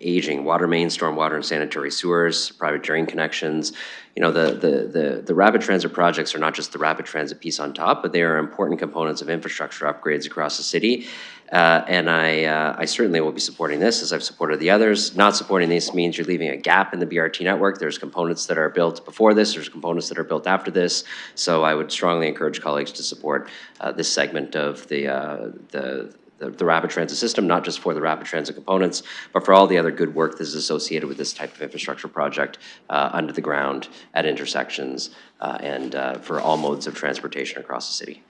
aging water mains, stormwater and sanitary sewers, private drain connections. You know, the rapid transit projects are not just the rapid transit piece on top, but they are important components of infrastructure upgrades across the city. And I certainly will be supporting this, as I've supported the others. Not supporting this means you're leaving a gap in the BRT network. There's components that are built before this, there's components that are built after this. So I would strongly encourage colleagues to support this segment of the rapid transit system, not just for the rapid transit components, but for all the other good work that is associated with this type of infrastructure project under the ground, at intersections, and for all modes of transportation across the city.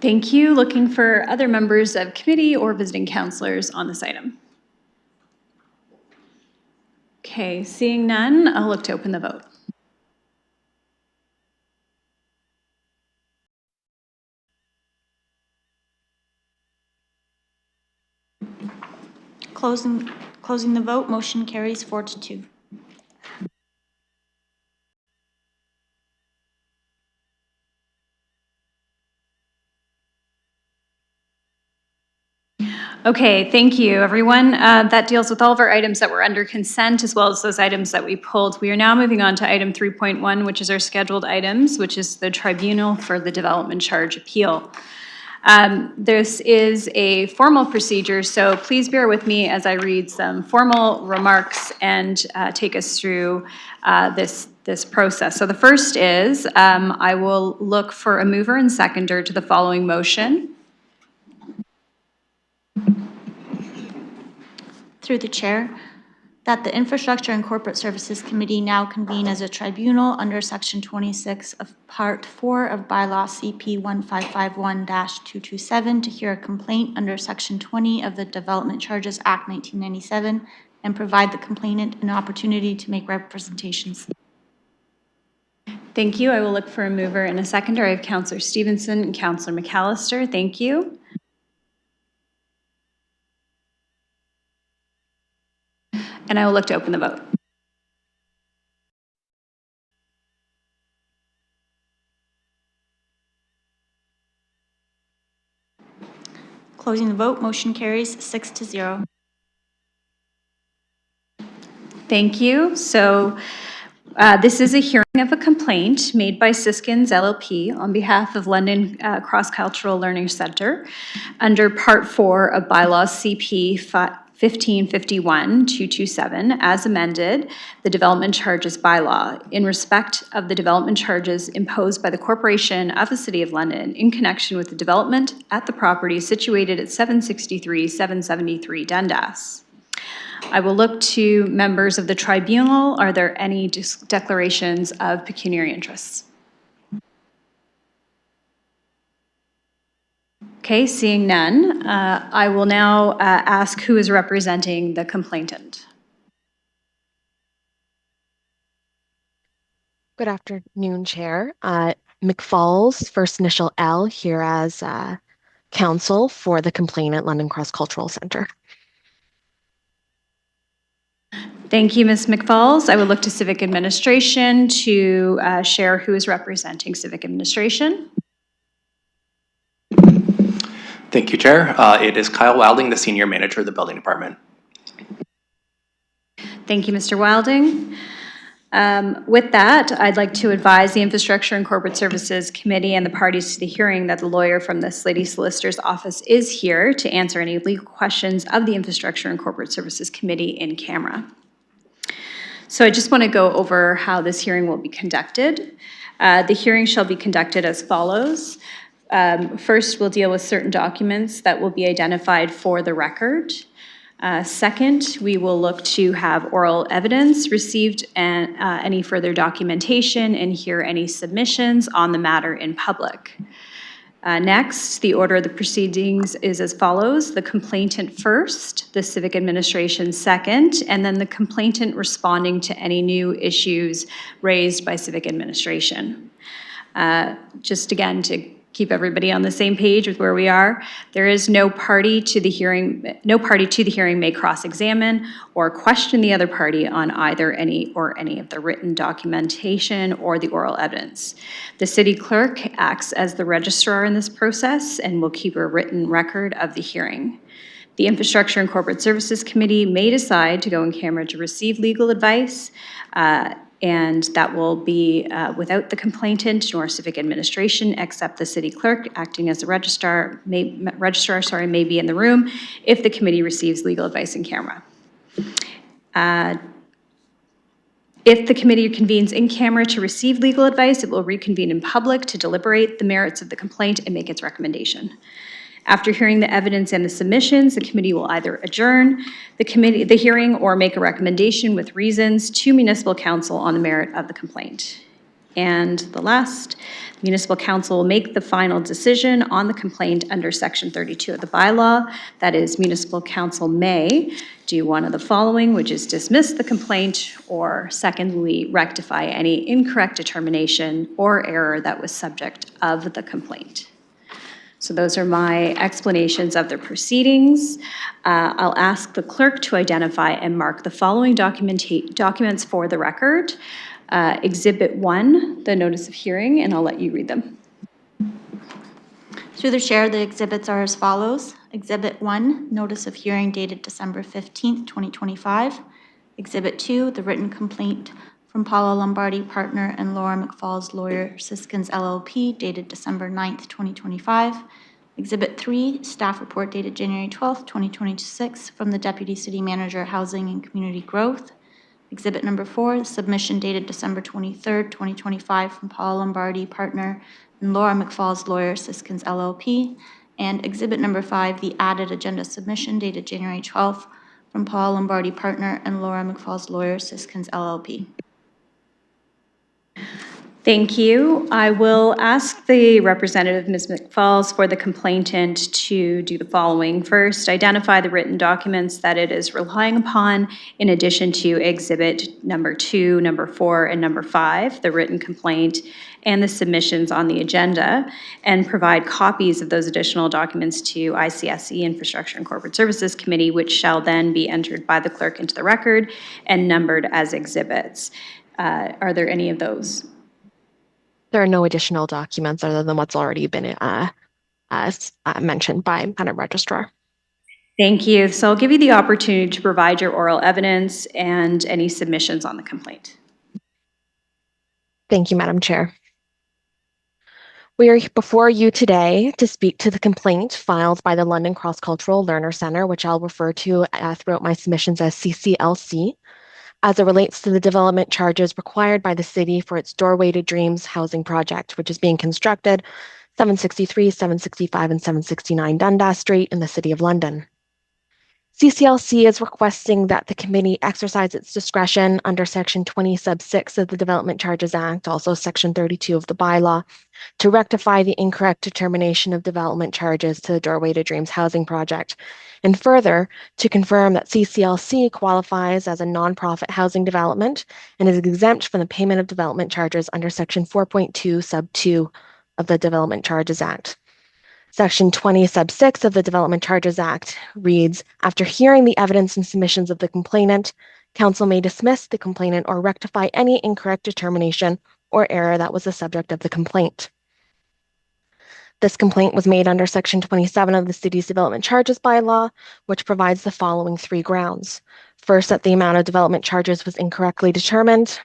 Thank you. Looking for other members of committee or visiting counselors on this item. Okay, seeing none, I'll look to open the vote. Closing the vote, motion carries 4-2. Okay, thank you, everyone. That deals with all of our items that were under consent, as well as those items that we pulled. We are now moving on to item 3.1, which is our scheduled items, which is the Tribunal for the Development Charge Appeal. This is a formal procedure, so please bear with me as I read some formal remarks and take us through this process. So the first is, I will look for a mover and seconder to the following motion. Through the chair, that the Infrastructure and Corporate Services Committee now convene as a tribunal under Section 26 of Part 4 of Bylaw CP 1551-227 to hear a complaint under Section 20 of the Development Charges Act 1997 and provide the complainant an opportunity to make representations. Thank you. I will look for a mover and a seconder. I have Councillor Stevenson and Councillor McAllister. Thank you. And I will look to open the vote. Closing the vote, motion carries 6-0. Thank you. So this is a hearing of a complaint made by Siskins LLP on behalf of London Cross-Cultural Learning Centre under Part 4 of Bylaw CP 1551-227, as amended, the Development Charges Bylaw, in respect of the development charges imposed by the Corporation of the City of London in connection with the development at the property situated at 763 Dundas. I will look to members of the tribunal. Are there any declarations of pecuniary interests? Okay, seeing none, I will now ask who is representing the complainant. Good afternoon, Chair. McFalls, first initial L, here as counsel for the complainant, London Cross Cultural Centre. Thank you, Ms. McFalls. I will look to Civic Administration to share who is representing Civic Administration. Thank you, Chair. It is Kyle Wilding, the Senior Manager of the Building Department. Thank you, Mr. Wilding. With that, I'd like to advise the Infrastructure and Corporate Services Committee and the parties to the hearing that the lawyer from the Slady Solicitor's Office is here to answer any legal questions of the Infrastructure and Corporate Services Committee in camera. So I just want to go over how this hearing will be conducted. The hearing shall be conducted as follows. First, we'll deal with certain documents that will be identified for the record. Second, we will look to have oral evidence received and any further documentation and hear any submissions on the matter in public. Next, the order of the proceedings is as follows. The complainant first, the civic administration second, and then the complainant responding to any new issues raised by civic administration. Just again, to keep everybody on the same page with where we are, there is no party to the hearing may cross-examine or question the other party on either any of the written documentation or the oral evidence. The city clerk acts as the registrar in this process and will keep a written record of the hearing. The Infrastructure and Corporate Services Committee may decide to go in camera to receive legal advice, and that will be without the complainant nor civic administration, except the city clerk acting as the registrar may be in the room if the committee receives legal advice in camera. If the committee convenes in camera to receive legal advice, it will reconvene in public to deliberate the merits of the complaint and make its recommendation. After hearing the evidence and the submissions, the committee will either adjourn the hearing or make a recommendation with reasons to municipal council on the merit of the complaint. And the last, municipal council will make the final decision on the complaint under section 32 of the bylaw. That is, municipal council may do one of the following, which is dismiss the complaint, or secondly, rectify any incorrect determination or error that was subject of the complaint. So those are my explanations of the proceedings. I'll ask the clerk to identify and mark the following documents for the record. Exhibit 1, the notice of hearing, and I'll let you read them. Through the chair, the exhibits are as follows. Exhibit 1, notice of hearing dated December 15th, 2025. Exhibit 2, the written complaint from Paula Lombardi, partner, and Laura McFalls, lawyer, Siskins LLP, dated December 9th, 2025. Exhibit 3, staff report dated January 12th, 2026, from the Deputy City Manager, Housing and Community Growth. Exhibit number 4, submission dated December 23rd, 2025, from Paula Lombardi, partner, and Laura McFalls, lawyer, Siskins LLP. And exhibit number 5, the added agenda submission dated January 12th, from Paula Lombardi, partner, and Laura McFalls, lawyer, Siskins LLP. Thank you. I will ask the representative, Ms. McFalls, for the complainant to do the following. First, identify the written documents that it is relying upon, in addition to exhibit number 2, number 4, and number 5, the written complaint, and the submissions on the agenda, and provide copies of those additional documents to ICSC, Infrastructure and Corporate Services Committee, which shall then be entered by the clerk into the record and numbered as exhibits. Are there any of those? There are no additional documents other than what's already been mentioned by Madam Registrar. Thank you. So I'll give you the opportunity to provide your oral evidence and any submissions on the complaint. Thank you, Madam Chair. We are before you today to speak to the complaint filed by the London Cross Cultural Learner Centre, which I'll refer to throughout my submissions as CCLC, as it relates to the development charges required by the city for its Doorway to Dreams housing project, which is being constructed 763, 765, and 769 Dundas Street in the City of London. CCLC is requesting that the committee exercise its discretion under Section 20 sub 6 of the Development Charges Act, also Section 32 of the bylaw, to rectify the incorrect determination of development charges to the Doorway to Dreams housing project, and further, to confirm that CCLC qualifies as a nonprofit housing development and is exempt from the payment of development charges under Section 4.2 sub 2 of the Development Charges Act. Section 20 sub 6 of the Development Charges Act reads, after hearing the evidence and submissions of the complainant, council may dismiss the complainant or rectify any incorrect determination or error that was the subject of the complaint. This complaint was made under Section 27 of the city's development charges bylaw, which provides the following 3 grounds. First, that the amount of development charges was incorrectly determined,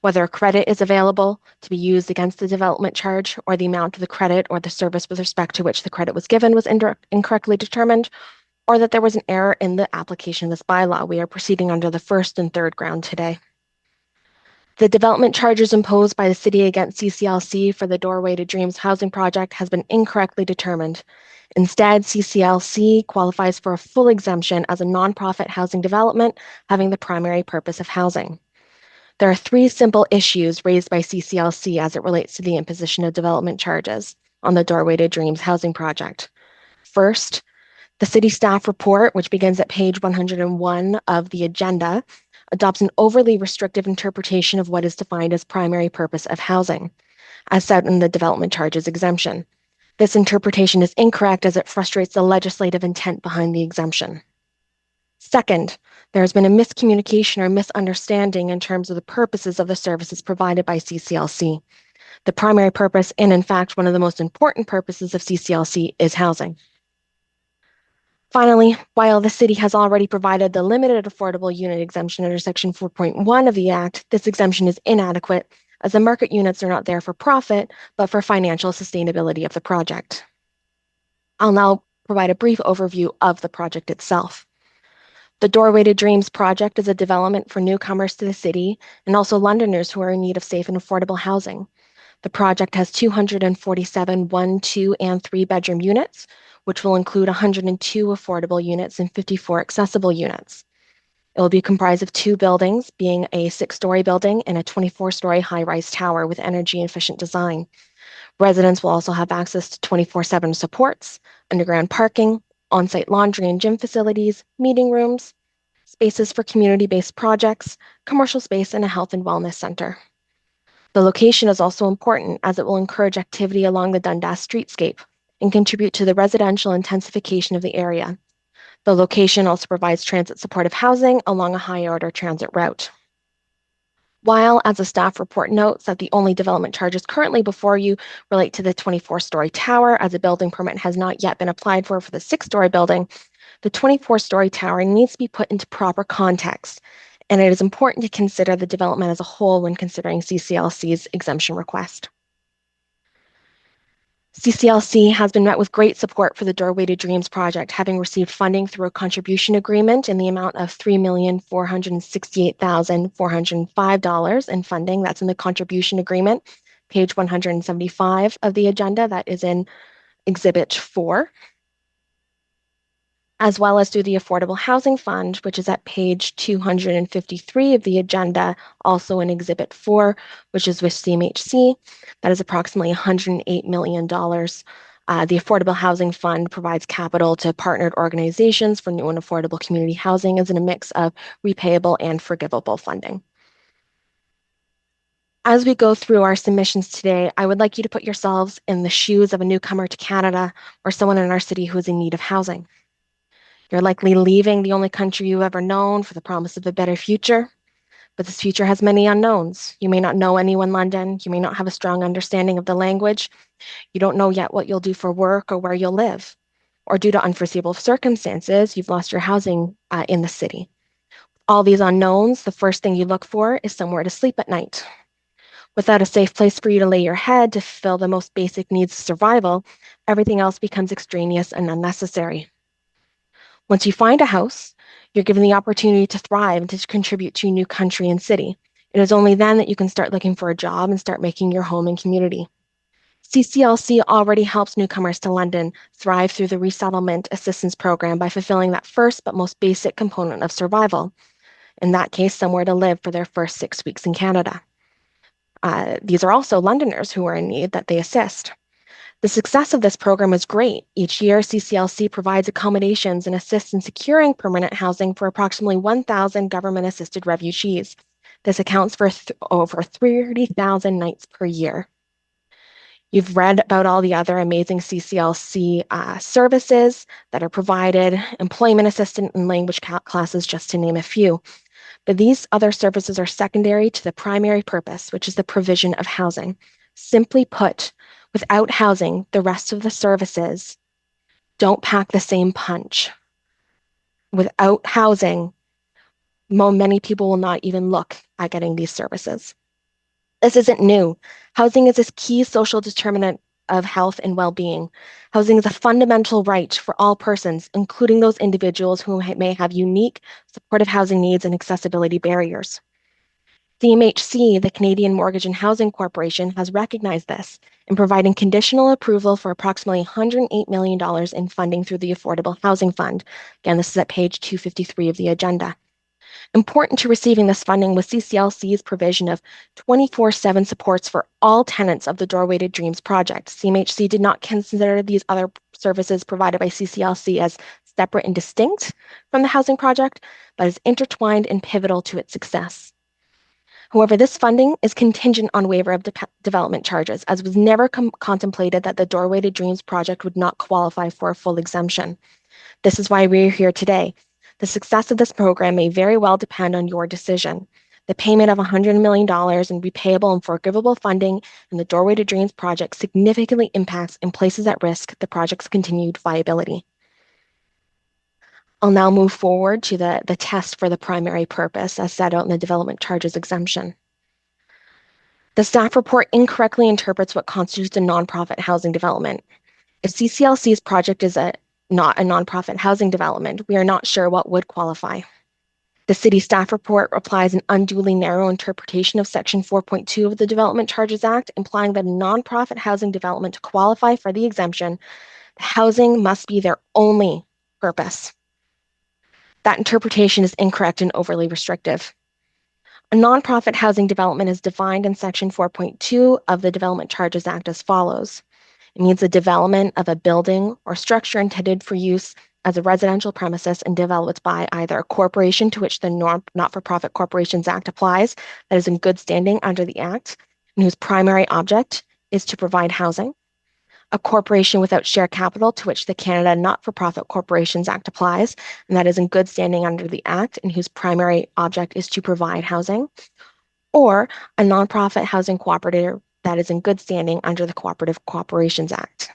whether a credit is available to be used against the development charge, or the amount of the credit or the service with respect to which the credit was given was incorrectly determined, or that there was an error in the application of this bylaw. We are proceeding under the first and third ground today. The development charges imposed by the city against CCLC for the Doorway to Dreams housing project has been incorrectly determined. Instead, CCLC qualifies for a full exemption as a nonprofit housing development having the primary purpose of housing. There are 3 simple issues raised by CCLC as it relates to the imposition of development charges on the Doorway to Dreams housing project. First, the city staff report, which begins at page 101 of the agenda, adopts an overly restrictive interpretation of what is defined as primary purpose of housing, as set in the development charges exemption. This interpretation is incorrect as it frustrates the legislative intent behind the exemption. Second, there has been a miscommunication or misunderstanding in terms of the purposes of the services provided by CCLC. The primary purpose, and in fact one of the most important purposes of CCLC, is housing. Finally, while the city has already provided the limited affordable unit exemption under Section 4.1 of the Act, this exemption is inadequate as the market units are not there for profit, but for financial sustainability of the project. I'll now provide a brief overview of the project itself. The Doorway to Dreams project is a development for newcomers to the city and also Londoners who are in need of safe and affordable housing. The project has 247 1, 2, and 3 bedroom units, which will include 102 affordable units and 54 accessible units. It will be comprised of 2 buildings, being a 6-story building and a 24-story high-rise tower with energy-efficient design. Residents will also have access to 24/7 supports, underground parking, on-site laundry and gym facilities, meeting rooms, spaces for community-based projects, commercial space, and a health and wellness center. The location is also important as it will encourage activity along the Dundas streetscape and contribute to the residential intensification of the area. The location also provides transit-supportive housing along a high-order transit route. While, as the staff report notes, that the only development charges currently before you relate to the 24-story tower, as a building permit has not yet been applied for the 6-story building, the 24-story tower needs to be put into proper context, and it is important to consider the development as a whole when considering CCLC's exemption request. CCLC has been met with great support for the Doorway to Dreams project, having received funding through a contribution agreement in the amount of $3,468,405 in funding. That's in the contribution agreement, page 175 of the agenda. That is in Exhibit 4. As well as through the Affordable Housing Fund, which is at page 253 of the agenda, also in Exhibit 4, which is with CMHC. That is approximately $108 million. The Affordable Housing Fund provides capital to partnered organizations for new and affordable community housing as in a mix of repayable and forgivable funding. As we go through our submissions today, I would like you to put yourselves in the shoes of a newcomer to Canada or someone in our city who is in need of housing. You're likely leaving the only country you've ever known for the promise of a better future, but this future has many unknowns. You may not know anyone in London. You may not have a strong understanding of the language. You don't know yet what you'll do for work or where you'll live. Or due to unforeseeable circumstances, you've lost your housing in the city. All these unknowns, the first thing you look for is somewhere to sleep at night. Without a safe place for you to lay your head to fulfill the most basic needs of survival, everything else becomes extraneous and unnecessary. Once you find a house, you're given the opportunity to thrive and to contribute to your new country and city. It is only then that you can start looking for a job and start making your home and community. CCLC already helps newcomers to London thrive through the Resettlement Assistance Program by fulfilling that first but most basic component of survival. In that case, somewhere to live for their first 6 weeks in Canada. These are also Londoners who are in need that they assist. The success of this program is great. Each year, CCLC provides accommodations and assists in securing permanent housing for approximately 1,000 government-assisted refugees. This accounts for over 30,000 nights per year. You've read about all the other amazing CCLC services that are provided, employment assistance and language classes, just to name a few. But these other services are secondary to the primary purpose, which is the provision of housing. Simply put, Without housing, the rest of the services don't pack the same punch. Without housing, many people will not even look at getting these services. This isn't new. Housing is a key social determinant of health and well-being. Housing is a fundamental right for all persons, including those individuals who may have unique supportive housing needs and accessibility barriers. CMHC, the Canadian Mortgage and Housing Corporation, has recognized this in providing conditional approval for approximately $108 million in funding through the Affordable Housing Fund. Again, this is at page 253 of the agenda. Important to receiving this funding was CCLC's provision of 24/7 supports for all tenants of the Doorway to Dreams project. CMHC did not consider these other services provided by CCLC as separate and distinct from the housing project, but as intertwined and pivotal to its success. However, this funding is contingent on waiver of development charges, as was never contemplated that the Doorway to Dreams project would not qualify for a full exemption. This is why we're here today. The success of this program may very well depend on your decision. The payment of $100 million in repayable and forgivable funding in the Doorway to Dreams project significantly impacts and places at risk the project's continued viability. I'll now move forward to the test for the primary purpose as set out in the development charges exemption. The staff report incorrectly interprets what constitutes a nonprofit housing development. If CCLC's project is not a nonprofit housing development, we are not sure what would qualify. The city staff report applies an unduly narrow interpretation of Section 4.2 of the Development Charges Act, implying that a nonprofit housing development to qualify for the exemption, the housing must be their only purpose. That interpretation is incorrect and overly restrictive. A nonprofit housing development is defined in Section 4.2 of the Development Charges Act as follows. It means the development of a building or structure intended for use as a residential premises and developed by either a corporation to which the Not-for-Profit Corporations Act applies, that is in good standing under the Act, and whose primary object is to provide housing, a corporation without share capital to which the Canada Not-for-Profit Corporations Act applies, and that is in good standing under the Act and whose primary object is to provide housing, or a nonprofit housing cooperative that is in good standing under the Cooperative Corporations Act.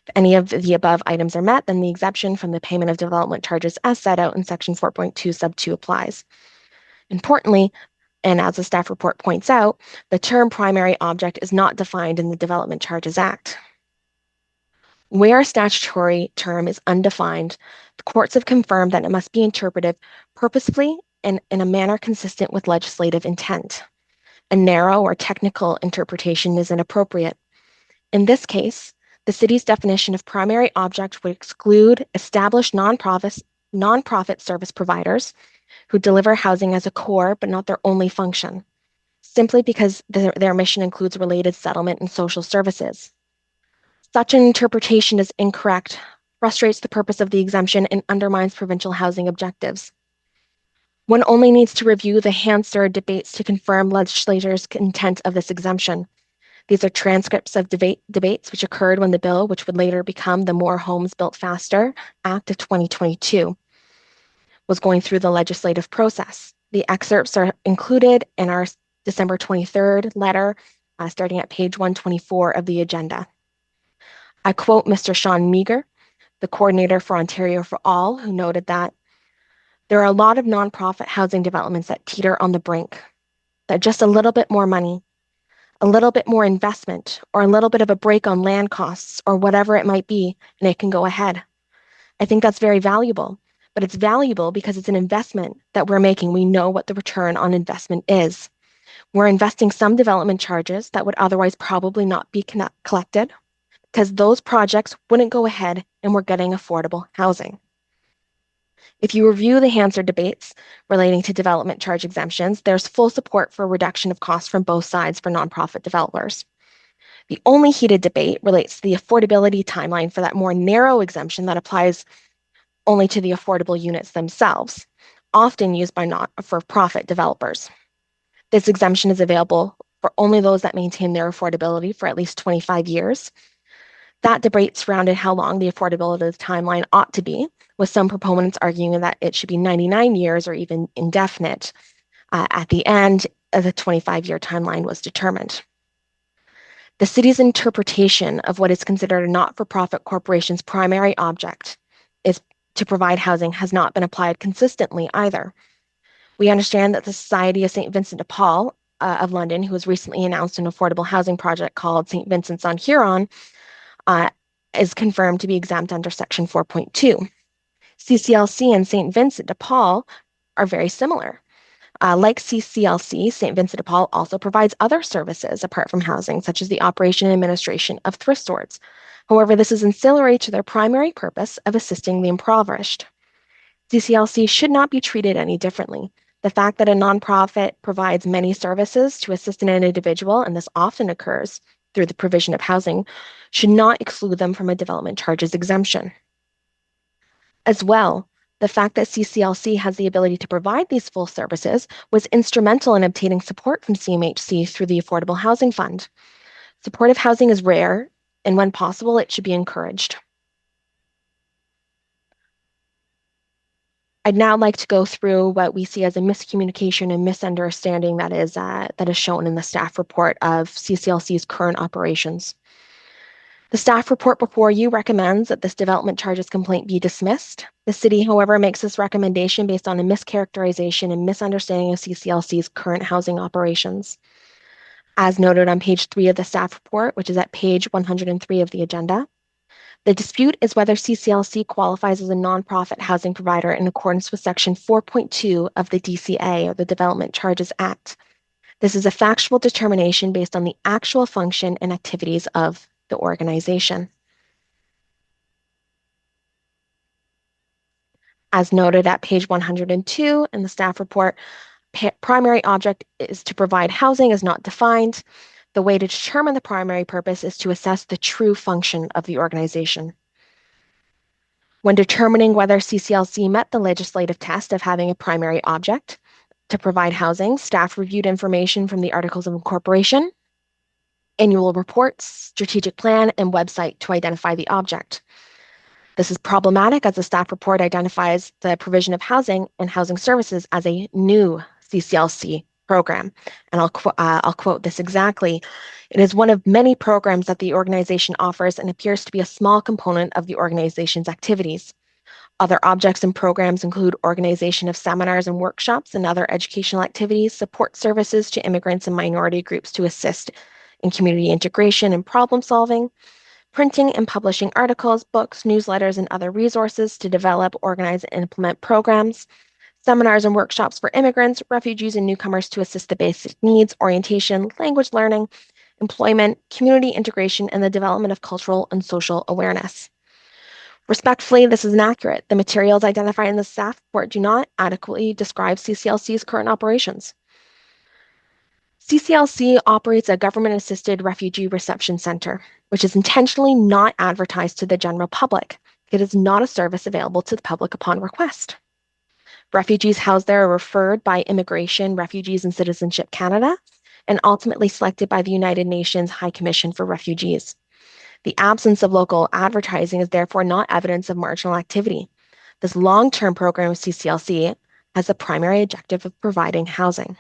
If any of the above items are met, then the exemption from the payment of development charges as set out in Section 4.2 sub 2 applies. Importantly, and as the staff report points out, the term primary object is not defined in the Development Charges Act. Where a statutory term is undefined, the courts have confirmed that it must be interpreted purposefully and in a manner consistent with legislative intent. A narrow or technical interpretation is inappropriate. In this case, the city's definition of primary object would exclude established nonprofit service providers who deliver housing as a core but not their only function, simply because their mission includes related settlement and social services. Such an interpretation is incorrect, frustrates the purpose of the exemption, and undermines provincial housing objectives. One only needs to review the Hansard debates to confirm legislators' intent of this exemption. These are transcripts of debates which occurred when the bill, which would later become the More Homes Built Faster Act of 2022, was going through the legislative process. The excerpts are included in our December 23rd letter, starting at page 124 of the agenda. I quote Mr. Sean Meager, the coordinator for Ontario for All, who noted that there are a lot of nonprofit housing developments that teeter on the brink, that just a little bit more money, a little bit more investment, or a little bit of a break on land costs, or whatever it might be, and it can go ahead. I think that's very valuable, but it's valuable because it's an investment that we're making. We know what the return on investment is. We're investing some development charges that would otherwise probably not be collected, because those projects wouldn't go ahead and we're getting affordable housing. If you review the Hansard debates relating to development charge exemptions, there's full support for a reduction of costs from both sides for nonprofit developers. The only heated debate relates to the affordability timeline for that more narrow exemption that applies only to the affordable units themselves, often used by not-for-profit developers. This exemption is available for only those that maintain their affordability for at least 25 years. That debate surrounded how long the affordability timeline ought to be, with some proponents arguing that it should be 99 years or even indefinite. At the end, the 25-year timeline was determined. The city's interpretation of what is considered a not-for-profit corporation's primary object is to provide housing has not been applied consistently either. We understand that the Society of St. Vincent de Paul of London, who has recently announced an affordable housing project called St. Vincent's on Huron, is confirmed to be exempt under Section 4.2. CCLC and St. Vincent de Paul are very similar. Like CCLC, St. Vincent de Paul also provides other services apart from housing, such as the operation and administration of thrift stores. However, this is ancillary to their primary purpose of assisting the impoverished. CCLC should not be treated any differently. The fact that a nonprofit provides many services to assist an individual, and this often occurs through the provision of housing, should not exclude them from a development charges exemption. As well, the fact that CCLC has the ability to provide these full services was instrumental in obtaining support from CMHC through the Affordable Housing Fund. Supportive housing is rare, and when possible, it should be encouraged. I'd now like to go through what we see as a miscommunication and misunderstanding that is shown in the staff report of CCLC's current operations. The staff report before you recommends that this development charges complaint be dismissed. The city, however, makes this recommendation based on a mischaracterization and misunderstanding of CCLC's current housing operations. As noted on page 3 of the staff report, which is at page 103 of the agenda, the dispute is whether CCLC qualifies as a nonprofit housing provider in accordance with Section 4.2 of the DCA, or the Development Charges Act. This is a factual determination based on the actual function and activities of the organization. As noted at page 102 in the staff report, primary object is to provide housing is not defined. The way to determine the primary purpose is to assess the true function of the organization. When determining whether CCLC met the legislative test of having a primary object to provide housing, staff reviewed information from the Articles of Incorporation, annual reports, strategic plan, and website to identify the object. This is problematic as the staff report identifies the provision of housing and housing services as a new CCLC program. And I'll quote this exactly. It is one of many programs that the organization offers and appears to be a small component of the organization's activities. Other objects and programs include organization of seminars and workshops and other educational activities, support services to immigrants and minority groups to assist in community integration and problem solving, printing and publishing articles, books, newsletters, and other resources to develop, organize, and implement programs, seminars and workshops for immigrants, refugees, and newcomers to assist the basic needs, orientation, language learning, employment, community integration, and the development of cultural and social awareness. Respectfully, this is inaccurate. The materials identified in the staff report do not adequately describe CCLC's current operations. CCLC operates a government-assisted refugee reception center, which is intentionally not advertised to the general public. It is not a service available to the public upon request. Refugees housed there are referred by Immigration, Refugees, and Citizenship Canada, and ultimately selected by the United Nations High Commission for Refugees. The absence of local advertising is therefore not evidence of marginal activity. This long-term program of CCLC has the primary objective of providing housing.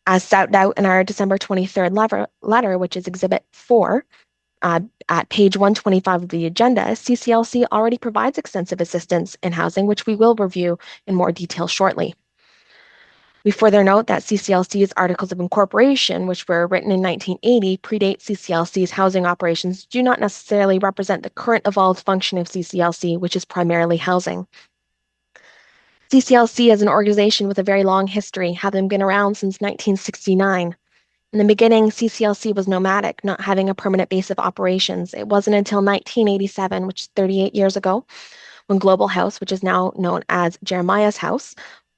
As set out in our December 23rd letter, which is Exhibit 4, at page 125 of the agenda, CCLC already provides extensive assistance in housing, which we will review in more detail shortly. We further note that CCLC's Articles of Incorporation, which were written in 1980, predate CCLC's housing operations, do not necessarily represent the current evolved function of CCLC, which is primarily housing. CCLC is an organization with a very long history, having been around since 1969. In the beginning, CCLC was nomadic, not having a permanent base of operations. It wasn't until 1987, which is 38 years ago, when Global House, which is now known as Jeremiah's House,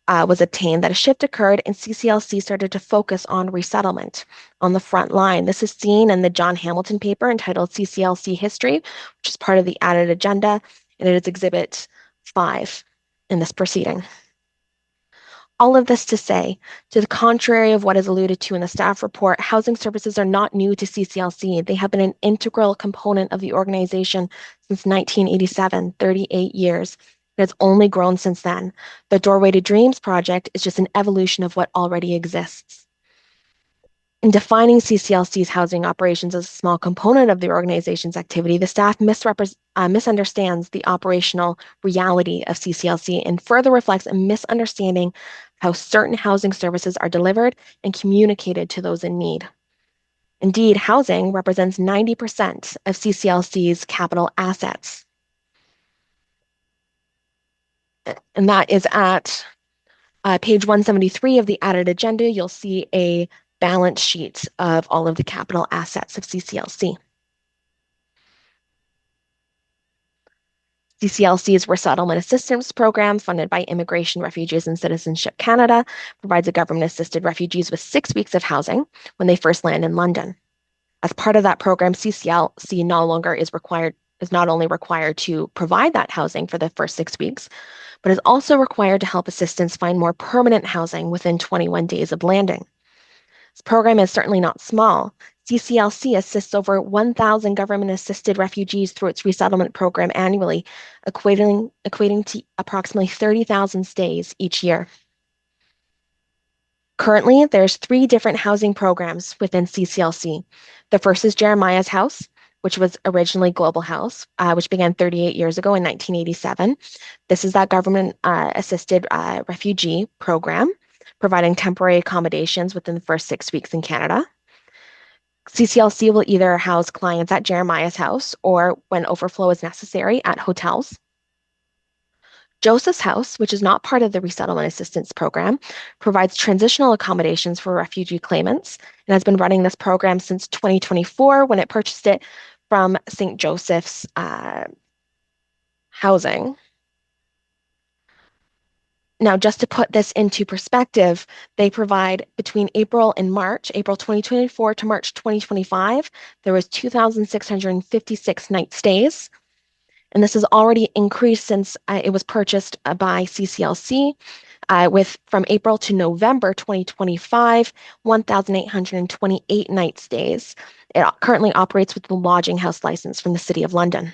was obtained, that a shift occurred and CCLC started to focus on resettlement on the front line. This is seen in the John Hamilton paper entitled CCLC History, which is part of the added agenda, and it is Exhibit 5 in this proceeding. All of this to say, to the contrary of what is alluded to in the staff report, housing services are not new to CCLC. They have been an integral component of the organization since 1987, 38 years. It has only grown since then. The Doorway to Dreams project is just an evolution of what already exists. In defining CCLC's housing operations as a small component of the organization's activity, the staff misunderstands the operational reality of CCLC and further reflects a misunderstanding of how certain housing services are delivered and communicated to those in need. Indeed, housing represents 90% of CCLC's capital assets. And that is at page 173 of the added agenda. You'll see a balance sheet of all of the capital assets of CCLC. CCLC's Resettlement Assistance Program, funded by Immigration, Refugees, and Citizenship Canada, provides a government-assisted refugees with 6 weeks of housing when they first land in London. As part of that program, CCLC is not only required to provide that housing for the first 6 weeks, but is also required to help assistants find more permanent housing within 21 days of landing. This program is certainly not small. CCLC assists over 1,000 government-assisted refugees through its resettlement program annually, equating to approximately 30,000 stays each year. Currently, there's 3 different housing programs within CCLC. The first is Jeremiah's House, which was originally Global House, which began 38 years ago in 1987. This is that government-assisted refugee program, providing temporary accommodations within the first 6 weeks in Canada. CCLC will either house clients at Jeremiah's House or, when overflow is necessary, at hotels. Joseph's House, which is not part of the Resettlement Assistance Program, provides transitional accommodations for refugee claimants and has been running this program since 2024 when it purchased it from St. Joseph's Housing. Now, just to put this into perspective, they provide between April 2024 to March 2025, there was 2,656 night stays. And this has already increased since it was purchased by CCLC, with from April to November 2025, 1,828 night stays. It currently operates with the lodging house license from the City of London.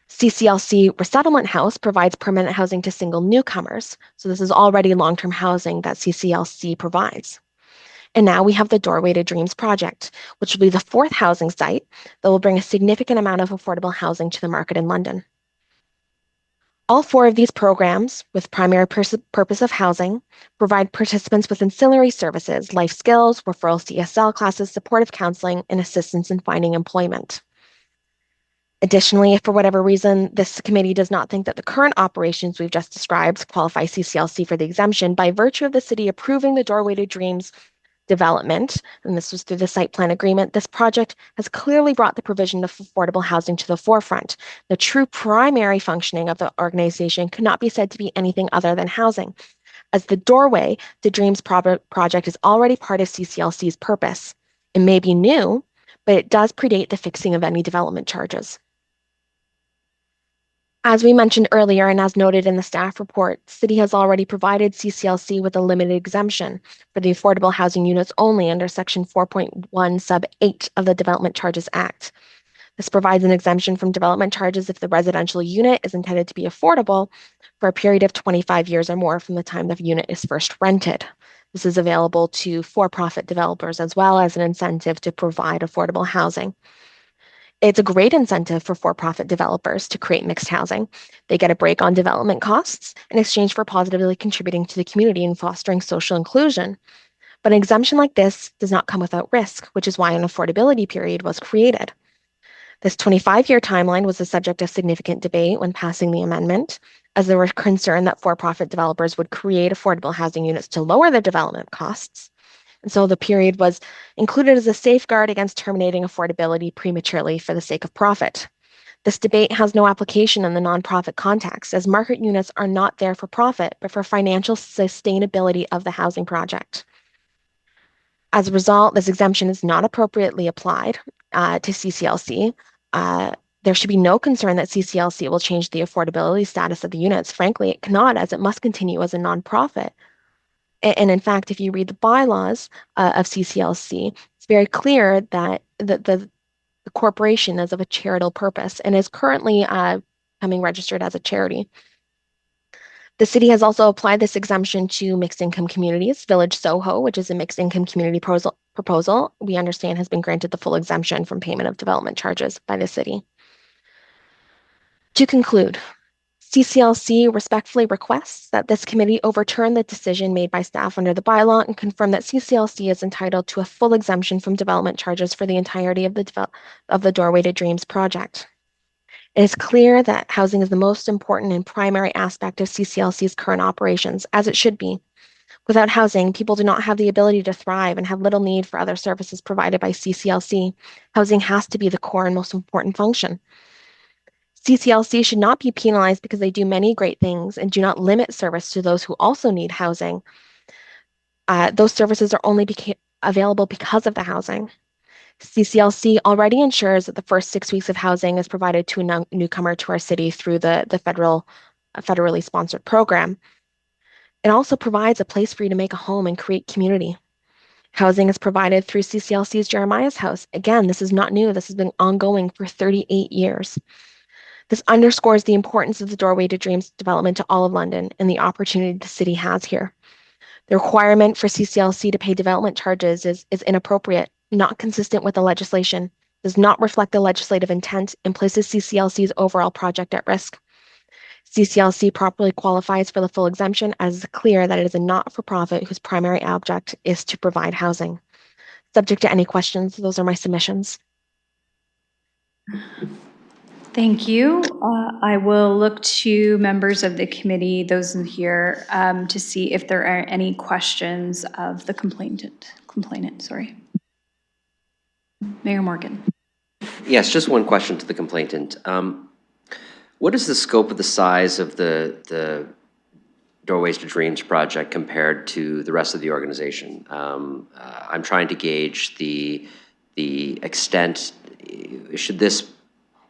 CCLC Resettlement House provides permanent housing to single newcomers. So this is already long-term housing that CCLC provides. And now we have the Doorway to Dreams project, which will be the 4th housing site that will bring a significant amount of affordable housing to the market in London. All 4 of these programs, with primary purpose of housing, provide participants with ancillary services, life skills, referrals to ESL classes, supportive counseling, and assistance in finding employment. Additionally, if for whatever reason this committee does not think that the current operations we've just described qualify CCLC for the exemption, by virtue of the city approving the Doorway to Dreams development, and this was through the site plan agreement, this project has clearly brought the provision of affordable housing to the forefront. The true primary functioning of the organization could not be said to be anything other than housing, as the Doorway to Dreams project is already part of CCLC's purpose. It may be new, but it does predate the fixing of any development charges. As we mentioned earlier, and as noted in the staff report, the city has already provided CCLC with a limited exemption for the affordable housing units only under Section 4.1 Sub 8 of the Development Charges Act. This provides an exemption from development charges if the residential unit is intended to be affordable for a period of 25 years or more from the time the unit is first rented. This is available to for-profit developers as well as an incentive to provide affordable housing. It's a great incentive for for-profit developers to create mixed housing. They get a break on development costs in exchange for positively contributing to the community and fostering social inclusion. But an exemption like this does not come without risk, which is why an affordability period was created. This 25-year timeline was the subject of significant debate when passing the amendment, as there were concern that for-profit developers would create affordable housing units to lower their development costs. And so the period was included as a safeguard against terminating affordability prematurely for the sake of profit. This debate has no application in the nonprofit context, as market units are not there for profit, but for financial sustainability of the housing project. As a result, this exemption is not appropriately applied to CCLC. There should be no concern that CCLC will change the affordability status of the units. Frankly, it cannot, as it must continue as a nonprofit. And in fact, if you read the bylaws of CCLC, it's very clear that the corporation is of a charitable purpose and is currently becoming registered as a charity. The city has also applied this exemption to mixed income communities. Village Soho, which is a mixed income community proposal, we understand has been granted the full exemption from payment of development charges by the city. To conclude, CCLC respectfully requests that this committee overturn the decision made by staff under the bylaw and confirm that CCLC is entitled to a full exemption from development charges for the entirety of the Doorway to Dreams project. It is clear that housing is the most important and primary aspect of CCLC's current operations, as it should be. Without housing, people do not have the ability to thrive and have little need for other services provided by CCLC. Housing has to be the core and most important function. CCLC should not be penalized because they do many great things and do not limit service to those who also need housing. Those services are only available because of the housing. CCLC already ensures that the first 6 weeks of housing is provided to a newcomer to our city through the federally sponsored program. It also provides a place for you to make a home and create community. Housing is provided through CCLC's Jeremiah's House. Again, this is not new. This has been ongoing for 38 years. This underscores the importance of the Doorway to Dreams development to all of London and the opportunity the city has here. The requirement for CCLC to pay development charges is inappropriate, not consistent with the legislation, does not reflect the legislative intent, and places CCLC's overall project at risk. CCLC properly qualifies for the full exemption as it's clear that it is a not-for-profit whose primary object is to provide housing. Subject to any questions, those are my submissions. Thank you. I will look to members of the committee, those in here, to see if there are any questions of the complainant. Mayor Morgan. Yes, just one question to the complainant. What is the scope of the size of the Doorways to Dreams project compared to the rest of the organization? I'm trying to gauge the extent. Should this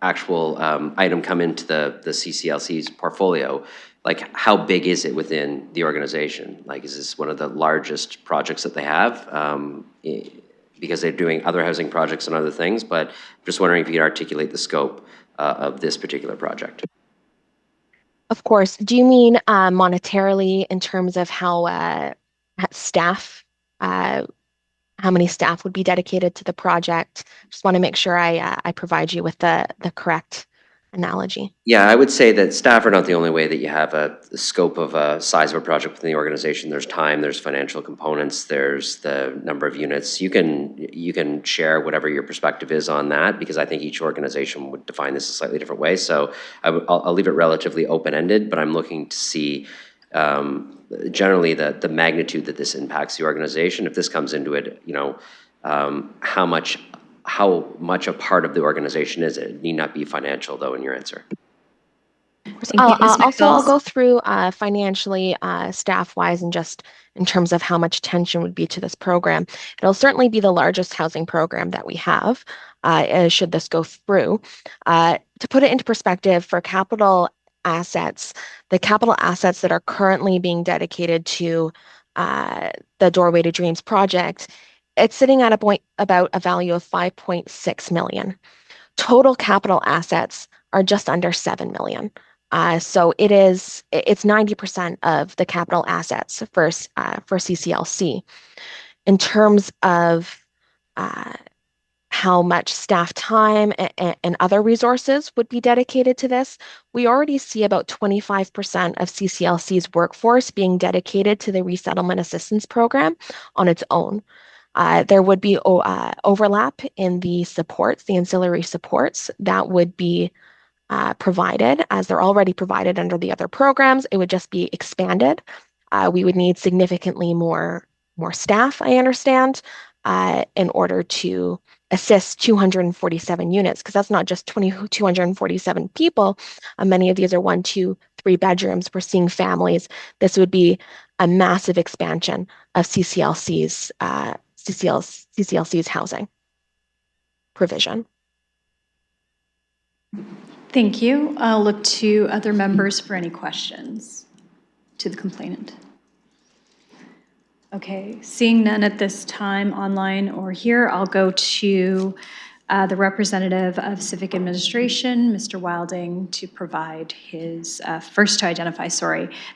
actual item come into the CCLC's portfolio, like how big is it within the organization? Like, is this one of the largest projects that they have? Because they're doing other housing projects and other things, but I'm just wondering if you could articulate the scope of this particular project. Of course. Do you mean monetarily in terms of how staff, how many staff would be dedicated to the project? Just want to make sure I provide you with the correct analogy. Yeah, I would say that staff are not the only way that you have the scope of a size of a project within the organization. There's time, there's financial components, there's the number of units. You can share whatever your perspective is on that, because I think each organization would define this a slightly different way. So I'll leave it relatively open-ended, but I'm looking to see generally the magnitude that this impacts the organization. If this comes into it, how much a part of the organization is it? It need not be financial, though, in your answer. I'll go through financially, staff-wise, and just in terms of how much attention would be to this program. It'll certainly be the largest housing program that we have, should this go through. To put it into perspective, for capital assets, the capital assets that are currently being dedicated to the Doorway to Dreams project, it's sitting at about a value of $5.6 million. Total capital assets are just under $7 million. So it's 90% of the capital assets for CCLC. In terms of how much staff time and other resources would be dedicated to this, we already see about 25% of CCLC's workforce being dedicated to the Resettlement Assistance Program on its own. There would be overlap in the supports, the ancillary supports that would be provided, as they're already provided under the other programs. It would just be expanded. We would need significantly more staff, I understand, in order to assist 247 units, because that's not just 247 people. Many of these are 1, 2, 3 bedrooms. We're seeing families. This would be a massive expansion of CCLC's housing provision. Thank you. I'll look to other members for any questions to the complainant. Okay, seeing none at this time online or here, I'll go to the representative of Civic Administration, Mr. Wilding, to provide his, first to identify,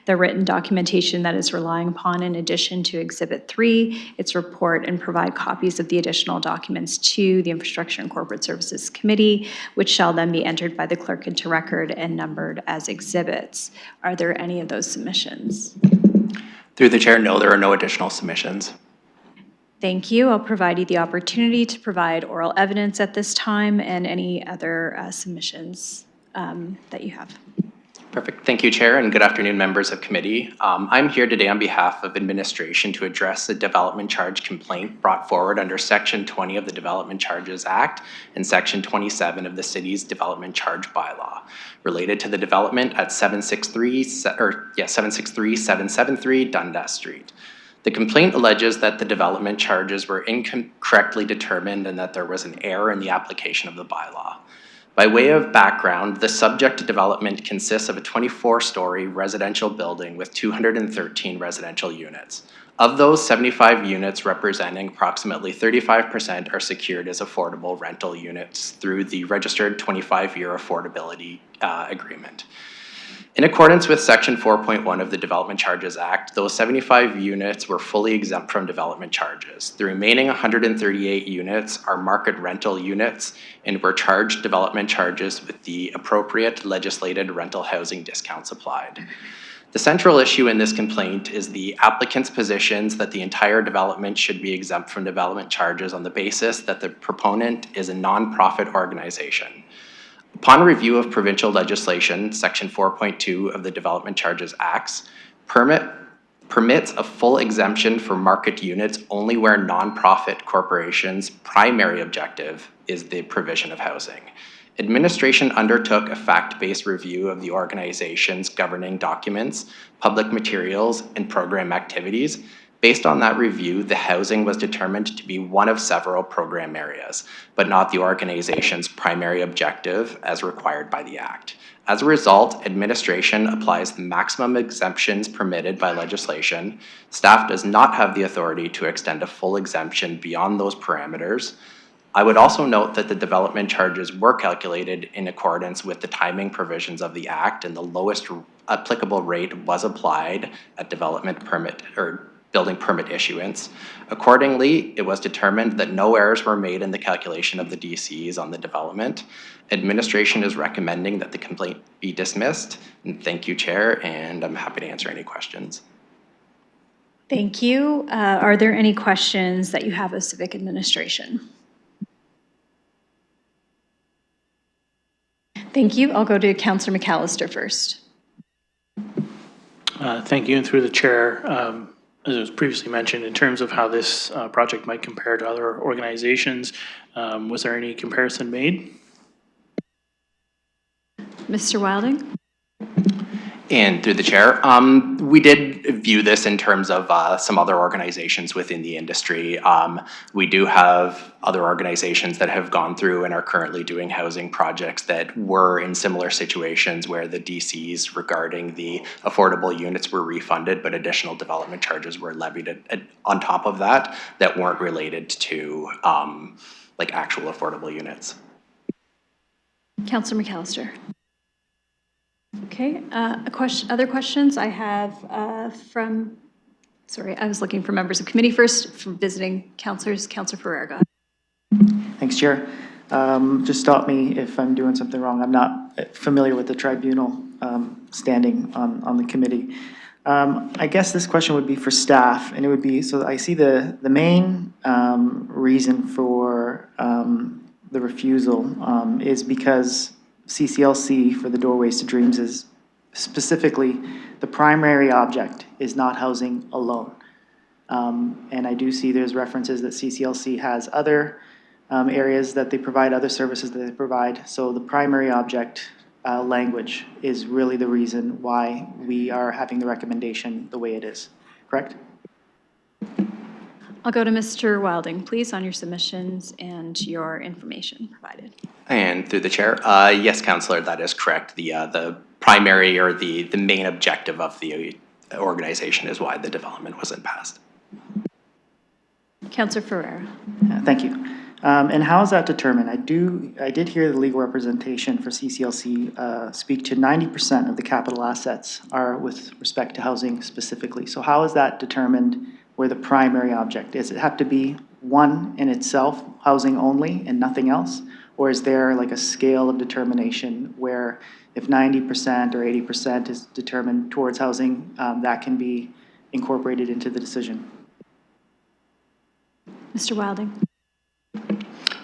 the written documentation that is relying upon in addition to Exhibit 3, its report, and provide copies of the additional documents to the Infrastructure and Corporate Services Committee, which shall then be entered by the clerk into record and numbered as exhibits. Are there any of those submissions? Through the chair, no, there are no additional submissions. Thank you. I'll provide you the opportunity to provide oral evidence at this time and any other submissions that you have. Perfect. Thank you, Chair, and good afternoon, members of committee. I'm here today on behalf of administration to address a development charge complaint brought forward under Section 20 of the Development Charges Act and Section 27 of the city's Development Charge Bylaw related to the development at 773 Dundas Street. The complaint alleges that the development charges were incorrectly determined and that there was an error in the application of the bylaw. By way of background, the subject development consists of a 24-story residential building with 213 residential units. Of those, 75 units, representing approximately 35%, are secured as affordable rental units through the registered 25-year affordability agreement. In accordance with Section 4.1 of the Development Charges Act, those 75 units were fully exempt from development charges. The remaining 138 units are market rental units and were charged development charges with the appropriate legislated rental housing discounts applied. The central issue in this complaint is the applicant's positions that the entire development should be exempt from development charges on the basis that the proponent is a nonprofit organization. Upon review of provincial legislation, Section 4.2 of the Development Charges Acts permits a full exemption for market units only where nonprofit corporations' primary objective is the provision of housing. Administration undertook a fact-based review of the organization's governing documents, public materials, and program activities. Based on that review, the housing was determined to be one of several program areas, but not the organization's primary objective as required by the Act. As a result, administration applies the maximum exemptions permitted by legislation. Staff does not have the authority to extend a full exemption beyond those parameters. I would also note that the development charges were calculated in accordance with the timing provisions of the Act, and the lowest applicable rate was applied at development permit or building permit issuance. Accordingly, it was determined that no errors were made in the calculation of the DCs on the development. Administration is recommending that the complaint be dismissed. And thank you, Chair, and I'm happy to answer any questions. Thank you. Are there any questions that you have of Civic Administration? Thank you. I'll go to Councillor McAllister first. Thank you, and through the chair, as was previously mentioned, in terms of how this project might compare to other organizations, was there any comparison made? Mr. Wilding? And through the chair, we did view this in terms of some other organizations within the industry. We do have other organizations that have gone through and are currently doing housing projects that were in similar situations where the DCs regarding the affordable units were refunded, but additional development charges were levied on top of that weren't related to like actual affordable units. Councillor McAllister. Okay, other questions I have from, sorry, I was looking for members of committee first, from visiting councillors. Councillor Ferrer, go ahead. Thanks, Chair. Just stop me if I'm doing something wrong. I'm not familiar with the tribunal standing on the committee. I guess this question would be for staff, and it would be, so I see the main reason for the refusal is because CCLC for the Doorways to Dreams is specifically the primary object is not housing alone. And I do see there's references that CCLC has other areas that they provide, other services that they provide. So the primary object language is really the reason why we are having the recommendation the way it is, correct? I'll go to Mr. Wilding, please, on your submissions and your information provided. And through the chair, yes, Councillor, that is correct. The primary or the main objective of the organization is why the development wasn't passed. Councillor Ferrer. Thank you. And how is that determined? I did hear the legal representation for CCLC speak to 90% of the capital assets are with respect to housing specifically. So how is that determined where the primary object is? It have to be one in itself, housing only and nothing else? Or is there like a scale of determination where if 90% or 80% is determined towards housing, that can be incorporated into the decision? Mr. Wilding.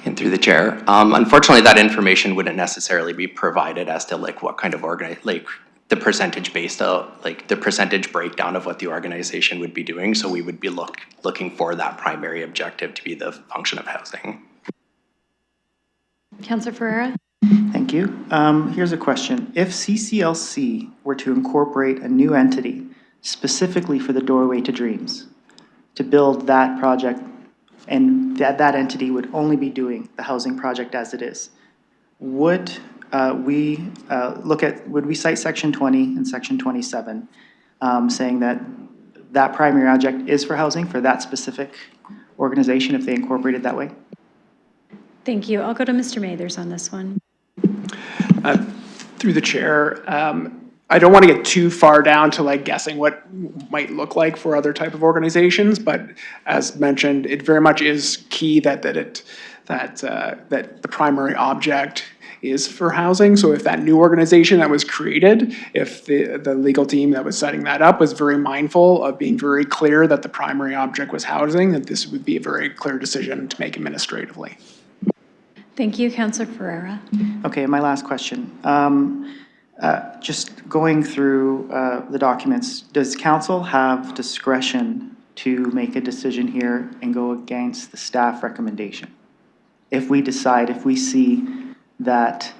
And through the chair, unfortunately, that information wouldn't necessarily be provided as to like what kind of the percentage based like the percentage breakdown of what the organization would be doing. So we would be looking for that primary objective to be the function of housing. Councillor Ferreira. Thank you. Here's a question. If CCLC were to incorporate a new entity specifically for the Doorway to Dreams, to build that project, and that entity would only be doing the housing project as it is, would we cite Section 20 and Section 27, saying that that primary object is for housing for that specific organization if they incorporate it that way? Thank you. I'll go to Mr. Mathers on this one. Through the chair, I don't want to get too far down to like guessing what might look like for other type of organizations, but as mentioned, it very much is key that the primary object is for housing. So if that new organization that was created, if the legal team that was setting that up was very mindful of being very clear that the primary object was housing, that this would be a very clear decision to make administratively. Thank you, Councillor Ferreira. Okay, my last question. Just going through the documents, does council have discretion to make a decision here and go against the staff recommendation? If we see that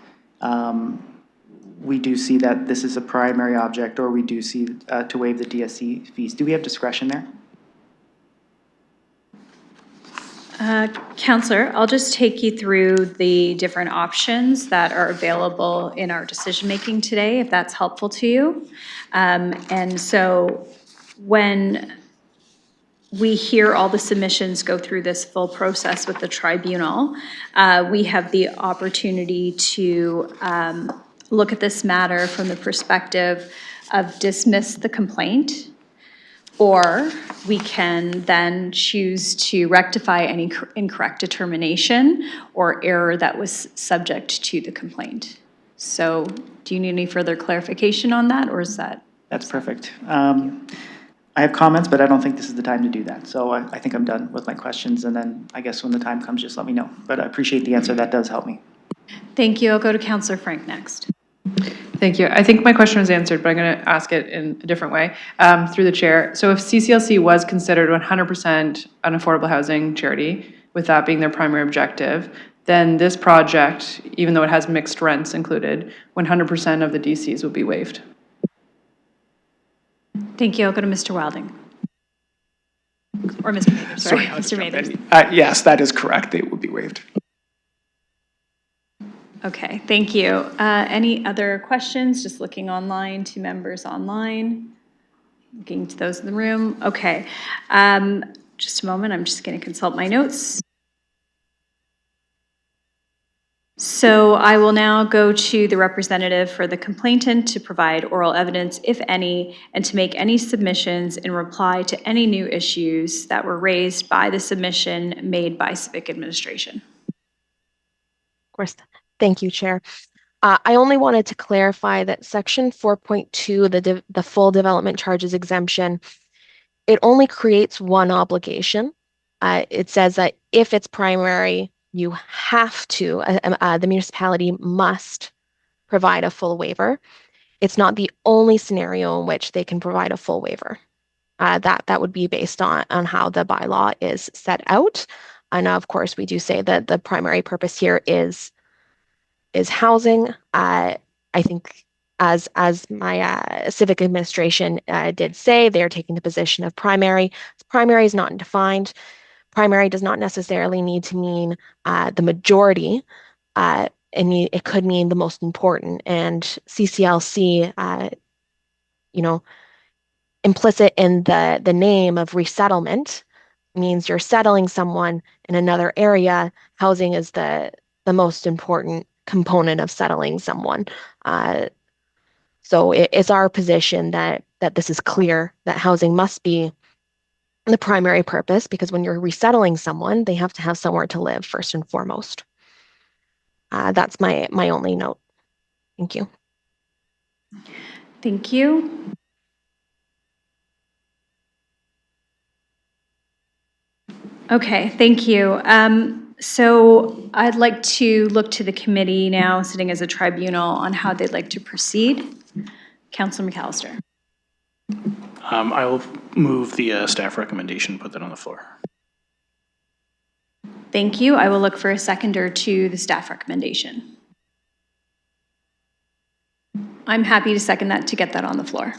we do see that this is a primary object, or we do see to waive the DSC fees, do we have discretion there? Councillor, I'll just take you through the different options that are available in our decision-making today, if that's helpful to you. And so when we hear all the submissions go through this full process with the tribunal, we have the opportunity to look at this matter from the perspective of dismiss the complaint, or we can then choose to rectify any incorrect determination or error that was subject to the complaint. So do you need any further clarification on that, or is that? That's perfect. I have comments, but I don't think this is the time to do that. So I think I'm done with my questions, and then I guess when the time comes, just let me know. But I appreciate the answer. That does help me. Thank you. I'll go to Councillor Frank next. Thank you. I think my question was answered, but I'm going to ask it in a different way through the chair. So if CCLC was considered 100% an affordable housing charity, with that being their primary objective, then this project, even though it has mixed rents included, 100% of the DCs would be waived. Thank you. I'll go to Mr. Wilding. Or Mr. Mathers, sorry. Mr. Mathers. Yes, that is correct. They would be waived. Okay, thank you. Any other questions? Just looking online to members online. Looking to those in the room. Okay. Just a moment. I'm just going to consult my notes. So I will now go to the representative for the complainant to provide oral evidence, if any, and to make any submissions in reply to any new issues that were raised by the submission made by Civic Administration. Of course. Thank you, Chair. I only wanted to clarify that Section 4.2, the full development charges exemption, it only creates one obligation. It says that if it's primary, you have to, the municipality must provide a full waiver. It's not the only scenario in which they can provide a full waiver. That would be based on how the bylaw is set out. And of course, we do say that the primary purpose here is housing. I think as my civic administration did say, they're taking the position of primary. Primary is not defined. Primary does not necessarily need to mean the majority. It could mean the most important. And CCLC, implicit in the name of resettlement, means you're settling someone in another area, housing is the most important component of settling someone. So it's our position that this is clear, that housing must be the primary purpose, because when you're resettling someone, they have to have somewhere to live first and foremost. That's my only note. Thank you. Thank you. Okay, thank you. So I'd like to look to the committee now, sitting as a tribunal, on how they'd like to proceed. Councilor McAllister. I will move the staff recommendation, put that on the floor. Thank you. I will look for a seconder to the staff recommendation. I'm happy to second that to get that on the floor.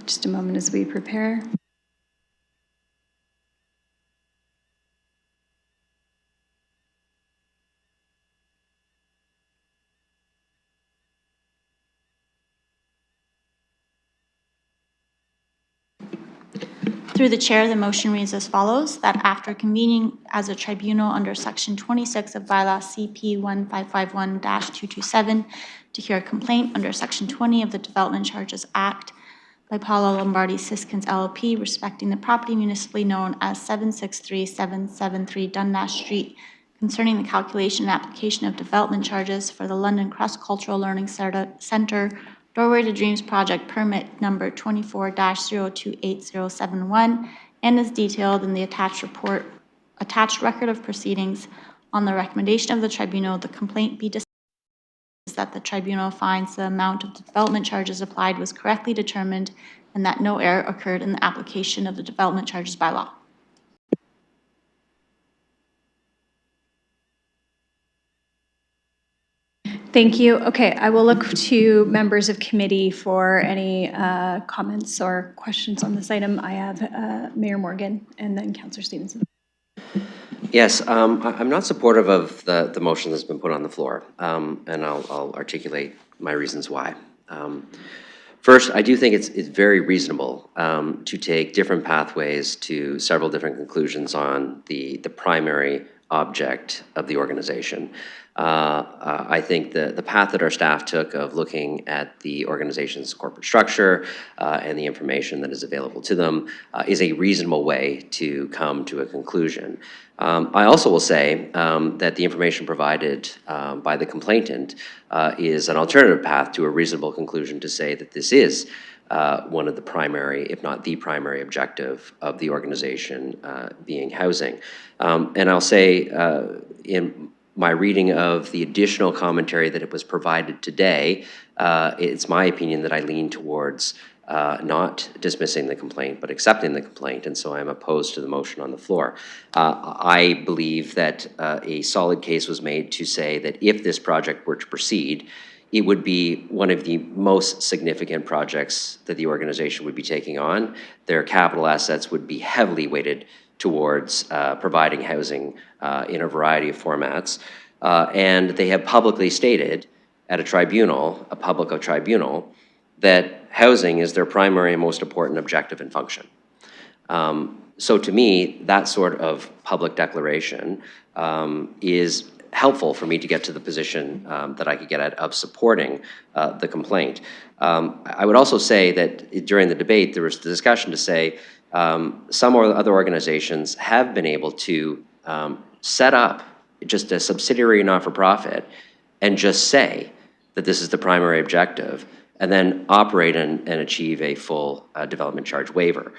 Just a moment as we prepare. Through the chair, the motion reads as follows, that after convening as a tribunal under section 26 of bylaw CP 1551-227 to hear a complaint under section 20 of the Development Charges Act by Paula Lombardi Siskins LLP respecting the property municipally known as 763-773 Dundas Street concerning the calculation and application of development charges for the London Cross-Cultural Learning Center Doorway to Dreams project permit number 24-028071 and is detailed in the attached record of proceedings. On the recommendation of the tribunal, the complaint be dismissed, that the tribunal finds the amount of the development charges applied was correctly determined and that no error occurred in the application of the development charges by law. Thank you. Okay, I will look to members of committee for any comments or questions on this item. I have Mayor Morgan and then Councillor Stevenson. Yes, I'm not supportive of the motion that's been put on the floor, and I'll articulate my reasons why. First, I do think it's very reasonable to take different pathways to several different conclusions on the primary object of the organization. I think the path that our staff took of looking at the organization's corporate structure and the information that is available to them is a reasonable way to come to a conclusion. I also will say that the information provided by the complainant is an alternative path to a reasonable conclusion to say that this is one of the primary, if not the primary objective of the organization being housing. And I'll say in my reading of the additional commentary that it was provided today, it's my opinion that I lean towards not dismissing the complaint, but accepting the complaint, and so I'm opposed to the motion on the floor. I believe that a solid case was made to say that if this project were to proceed, it would be one of the most significant projects that the organization would be taking on. Their capital assets would be heavily weighted towards providing housing in a variety of formats. And they have publicly stated at a tribunal, a public tribunal, that housing is their primary and most important objective and function. So to me, that sort of public declaration is helpful for me to get to the position that I could get at of supporting the complaint. I would also say that during the debate, there was the discussion to say some or other organizations have been able to set up just a subsidiary not-for-profit and just say that this is the primary objective and then operate and achieve a full development charge waiver.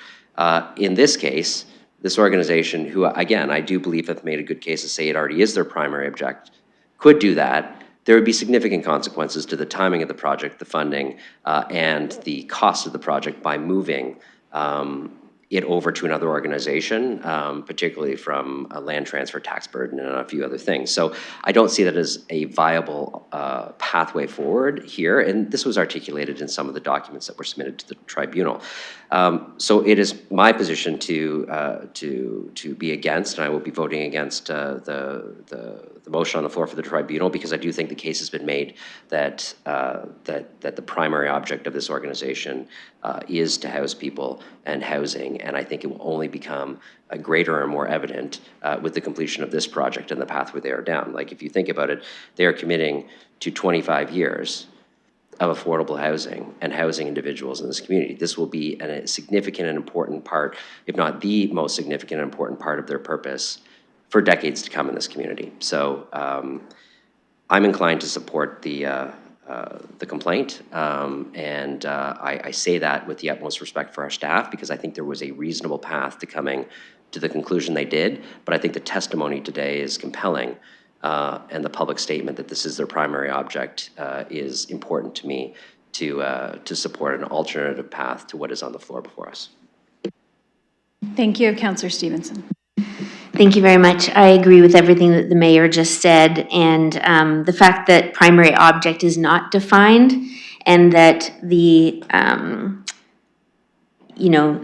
In this case, this organization, who again, I do believe have made a good case to say it already is their primary objective, could do that. There would be significant consequences to the timing of the project, the funding, and the cost of the project by moving it over to another organization, particularly from a land transfer tax burden and a few other things. So I don't see that as a viable pathway forward here, and this was articulated in some of the documents that were submitted to the tribunal. So it is my position to be against, and I will be voting against the motion on the floor for the tribunal, because I do think the case has been made that that the primary object of this organization is to house people and housing, and I think it will only become greater and more evident with the completion of this project and the pathway they are down. Like, if you think about it, they are committing to 25 years of affordable housing and housing individuals in this community. This will be a significant and important part, if not the most significant and important part of their purpose for decades to come in this community. So I'm inclined to support the complaint, and I say that with the utmost respect for our staff, because I think there was a reasonable path to coming to the conclusion they did, but I think the testimony today is compelling, and the public statement that this is their primary object is important to me to support an alternative path to what is on the floor before us. Thank you, Councillor Stevenson. Thank you very much. I agree with everything that the mayor just said, and the fact that primary object is not defined, and that the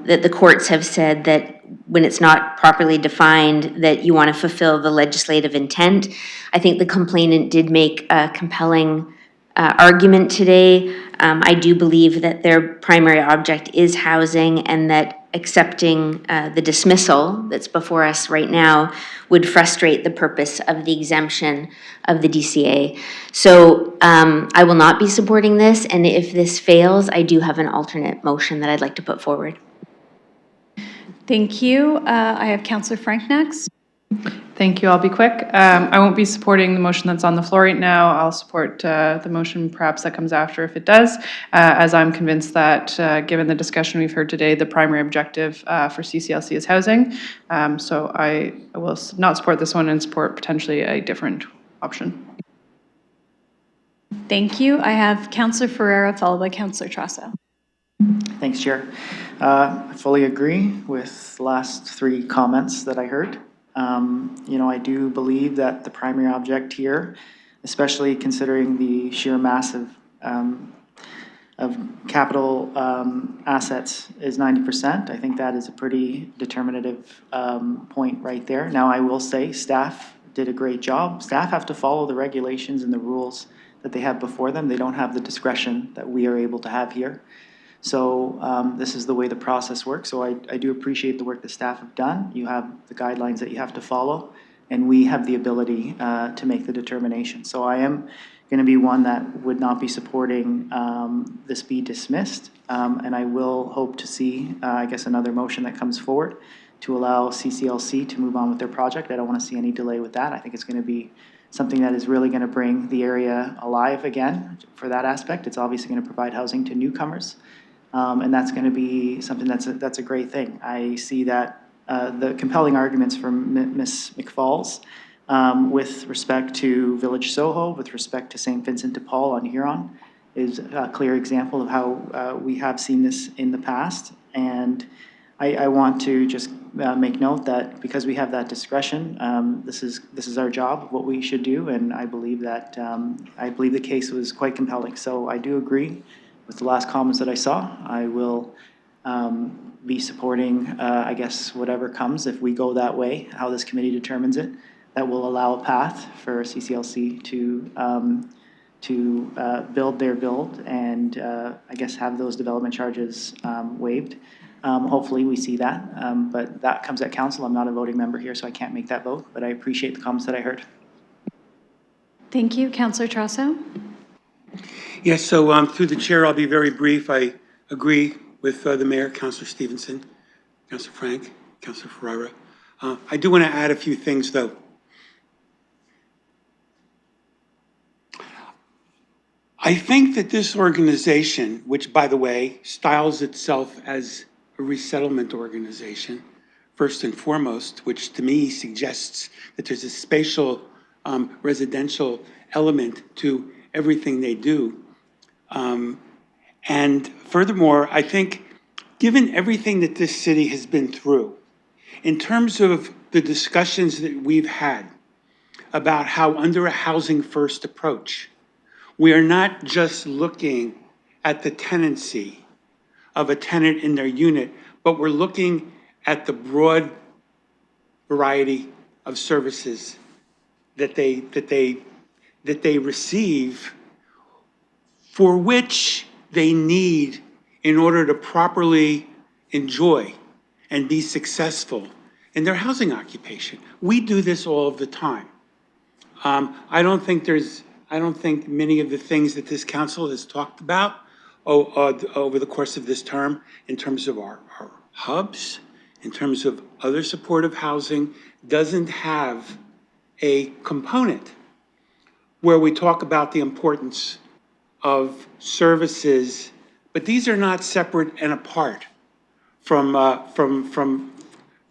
that the courts have said that when it's not properly defined, that you want to fulfill the legislative intent. I think the complainant did make a compelling argument today. I do believe that their primary object is housing, and that accepting the dismissal that's before us right now would frustrate the purpose of the exemption of the DCA. So I will not be supporting this, and if this fails, I do have an alternate motion that I'd like to put forward. Thank you. I have Councillor Frank next. Thank you. I'll be quick. I won't be supporting the motion that's on the floor right now. I'll support the motion perhaps that comes after if it does, as I'm convinced that given the discussion we've heard today, the primary objective for CCLC is housing. So I will not support this one and support potentially a different option. Thank you. I have Councillor Ferreira followed by Councillor Trasso. Thanks, Chair. I fully agree with the last three comments that I heard. I do believe that the primary object here, especially considering the sheer massive of capital assets, is 90%. I think that is a pretty determinative point right there. Now, I will say staff did a great job. Staff have to follow the regulations and the rules that they have before them. They don't have the discretion that we are able to have here. So this is the way the process works. So I do appreciate the work the staff have done. You have the guidelines that you have to follow, and we have the ability to make the determination. So I am going to be one that would not be supporting this be dismissed, and I will hope to see, I guess, another motion that comes forward to allow CCLC to move on with their project. I don't want to see any delay with that. I think it's going to be something that is really going to bring the area alive again for that aspect. It's obviously going to provide housing to newcomers. And that's going to be something that's a great thing. I see that the compelling arguments from Ms. McFalls with respect to Village Soho, with respect to St. Vincent de Paul on Huron, is a clear example of how we have seen this in the past. And I want to just make note that because we have that discretion, this is our job, what we should do, and I believe that the case was quite compelling. So I do agree with the last comments that I saw. I will be supporting, I guess, whatever comes if we go that way, how this committee determines it, that will allow a path for CCLC to build their build and I guess have those development charges waived. Hopefully we see that, but that comes at council. I'm not a voting member here, so I can't make that vote, but I appreciate the comments that I heard. Thank you. Councillor Trasso. Yes, so through the chair, I'll be very brief. I agree with the mayor, Councillor Stevenson, Councillor Frank, Councillor Ferreira. I do want to add a few things, though. I think that this organization, which, by the way, styles itself as a resettlement organization, first and foremost, which to me suggests that there's a spatial residential element to everything they do. And furthermore, I think given everything that this city has been through, in terms of the discussions that we've had about how under a housing first approach, we are not just looking at the tenancy of a tenant in their unit, but we're looking at the broad variety of services that they receive, for which they need in order to properly enjoy and be successful in their housing occupation. We do this all of the time. I don't think many of the things that this council has talked about over the course of this term, in terms of our hubs, in terms of other supportive housing, doesn't have a component where we talk about the importance of services, but these are not separate and apart from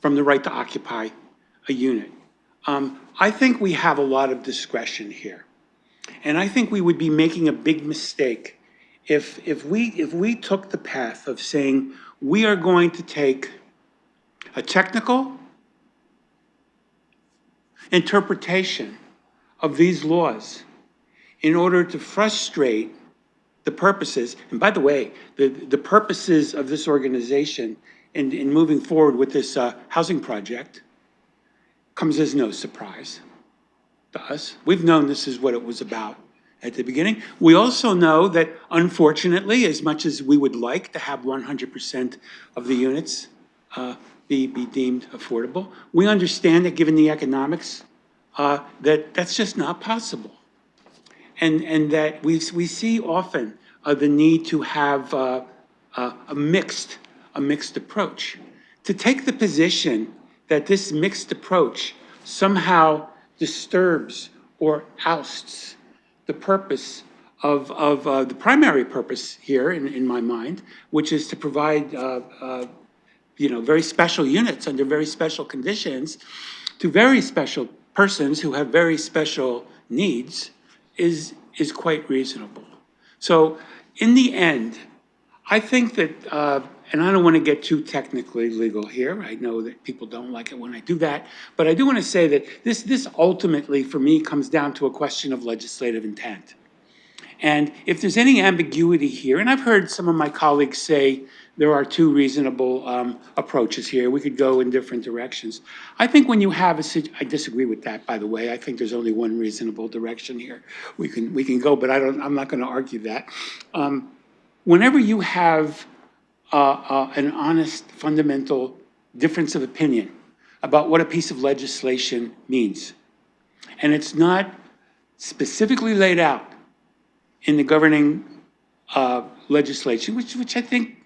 the right to occupy a unit. I think we have a lot of discretion here, and I think we would be making a big mistake if we took the path of saying we are going to take a technical interpretation of these laws in order to frustrate the purposes, and by the way, the purposes of this organization in moving forward with this housing project comes as no surprise to us. We've known this is what it was about at the beginning. We also know that, unfortunately, as much as we would like to have 100% of the units be deemed affordable, we understand that given the economics, that's just not possible. And that we see often the need to have a mixed approach. To take the position that this mixed approach somehow disturbs or ousts the purpose of the primary purpose here, in my mind, which is to provide very special units under very special conditions to very special persons who have very special needs, is quite reasonable. So in the end, I think that, and I don't want to get too technically legal here. I know that people don't like it when I do that, but I do want to say that this ultimately, for me, comes down to a question of legislative intent. And if there's any ambiguity here, and I've heard some of my colleagues say there are two reasonable approaches here, we could go in different directions. I think when you have I disagree with that, by the way. I think there's only one reasonable direction here. We can go, but I'm not going to argue that. Whenever you have an honest, fundamental difference of opinion about what a piece of legislation means, and it's not specifically laid out in the governing legislation, which I think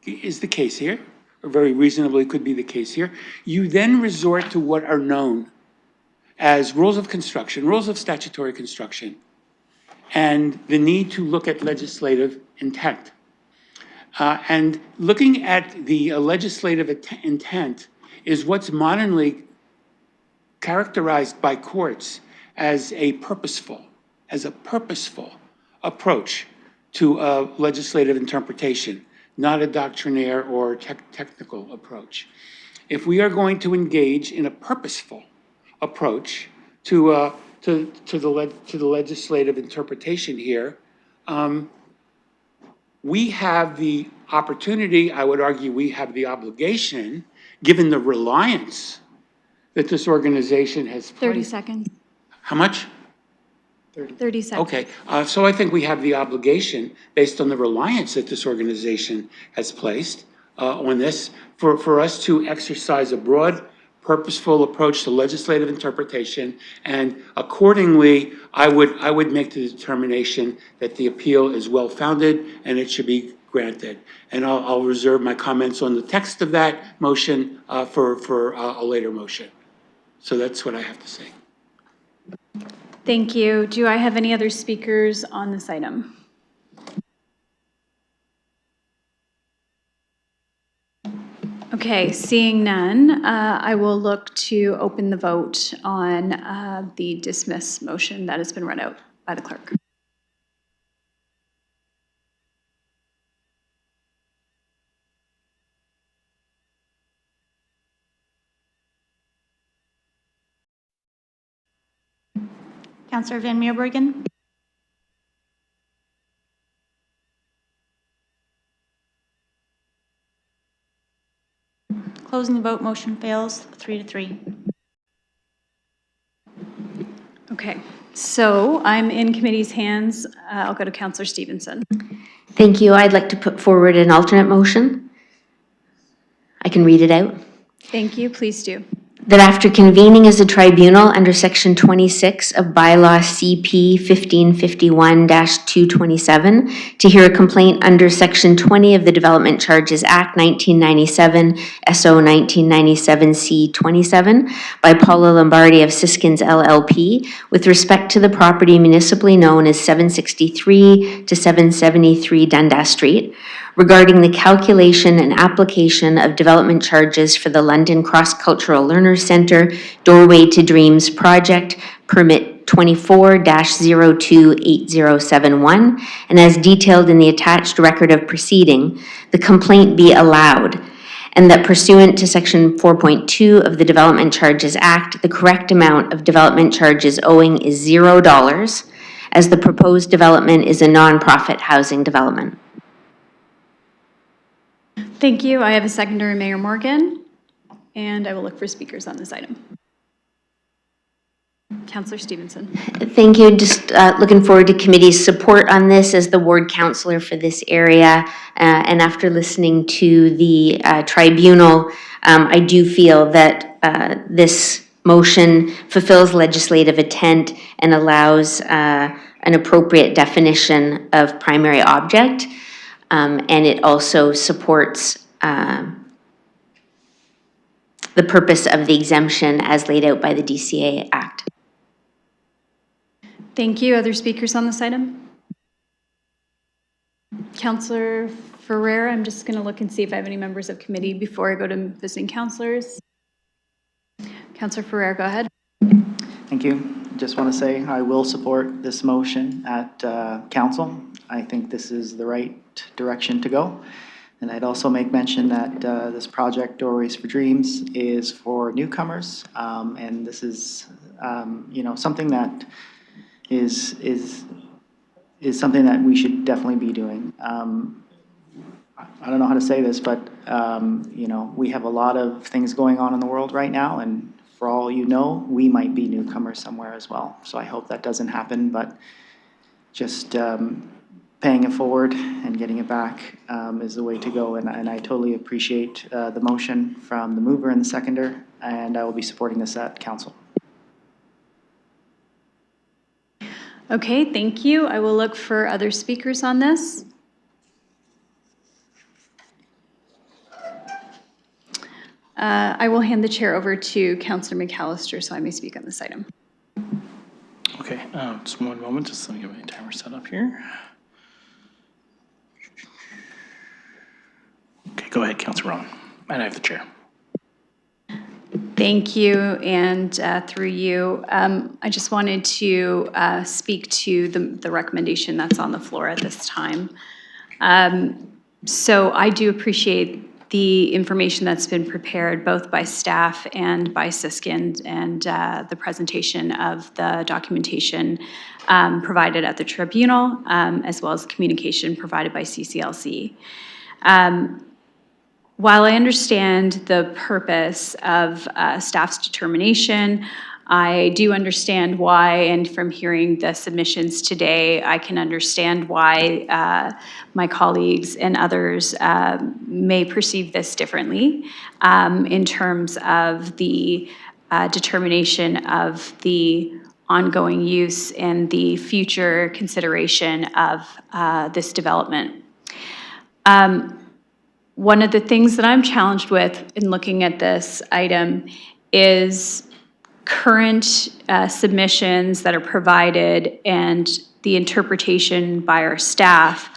is the case here, or very reasonably could be the case here, you then resort to what are known as rules of construction, rules of statutory construction, and the need to look at legislative intent. And looking at the legislative intent is what's modernly characterized by courts as a purposeful approach to legislative interpretation, not a doctrinaire or technical approach. If we are going to engage in a purposeful approach to the legislative interpretation here, we have the opportunity, I would argue we have the obligation, given the reliance that this organization has placed. 30 seconds. How much? 30 seconds. Okay, so I think we have the obligation, based on the reliance that this organization has placed on this, for us to exercise a broad, purposeful approach to legislative interpretation, and accordingly, I would make the determination that the appeal is well-founded and it should be granted. And I'll reserve my comments on the text of that motion for a later motion. So that's what I have to say. Thank you. Do I have any other speakers on this item? Okay, seeing none, I will look to open the vote on the dismiss motion that has been read out by the clerk. Councillor Van Meerbergen? Closing the vote, motion fails 3-3. Okay, so I'm in committee's hands. I'll go to Councillor Stevenson. Thank you. I'd like to put forward an alternate motion. I can read it out. Thank you, please do. That after convening as a tribunal under Section 26 of Bylaw CP 1551-227 to hear a complaint under Section 20 of the Development Charges Act 1997, SO 1997 C27 by Paula Lombardi of Siskins LLP with respect to the property municipally known as 763 to 773 Dundas Street, regarding the calculation and application of development charges for the London Cross-Cultural Learner Centre Doorway to Dreams project, permit 24-028071, and as detailed in the attached record of proceeding, the complaint be allowed, and that pursuant to Section 4.2 of the Development Charges Act, the correct amount of development charges owing is $0, as the proposed development is a nonprofit housing development. Thank you. I have a secondary, Mayor Morgan, and I will look for speakers on this item. Councillor Stevenson. Thank you. Just looking forward to committee's support on this as the ward councillor for this area. And after listening to the tribunal, I do feel that this motion fulfills legislative intent and allows an appropriate definition of primary object. And it also supports the purpose of the exemption as laid out by the DCA Act. Thank you. Other speakers on this item? Councillor Ferrer, I'm just going to look and see if I have any members of committee before I go to visiting councillors. Councillor Ferrer, go ahead. Thank you. Just want to say I will support this motion at council. I think this is the right direction to go. And I'd also make mention that this project, Doorways for Dreams, is for newcomers. And this is, you know, something that is something that we should definitely be doing. I don't know how to say this, but, you know, we have a lot of things going on in the world right now, and for all you know, we might be newcomers somewhere as well. So I hope that doesn't happen, but just paying it forward and getting it back is the way to go. And I totally appreciate the motion from the mover and the seconder, and I will be supporting this at council. Okay, thank you. I will look for other speakers on this. I will hand the chair over to Councillor McAllister so I may speak on this item. Okay, just one moment, just let me get my timer set up here. Okay, go ahead, Councillor Rowan, and I have the chair. Thank you, and through you, I just wanted to speak to the recommendation that's on the floor at this time. So I do appreciate the information that's been prepared both by staff and by Siskins, and the presentation of the documentation provided at the tribunal, as well as communication provided by CCLC. While I understand the purpose of staff's determination, I do understand why, and from hearing the submissions today, I can understand why my colleagues and others may perceive this differently in terms of the determination of the ongoing use and the future consideration of this development. One of the things that I'm challenged with in looking at this item is current submissions that are provided and the interpretation by our staff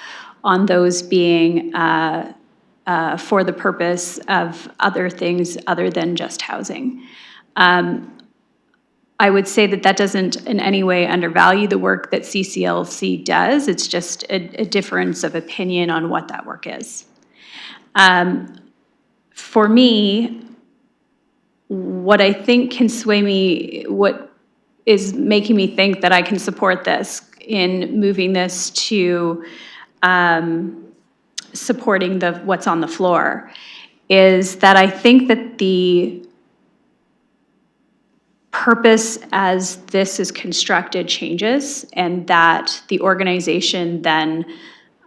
on those being for the purpose of other things other than just housing. I would say that that doesn't in any way undervalue the work that CCLC does. It's just a difference of opinion on what that work is. For me, what I think can sway me, what is making me think that I can support this in moving this to supporting what's on the floor, is that I think that the purpose as this is constructed changes, and that the organization then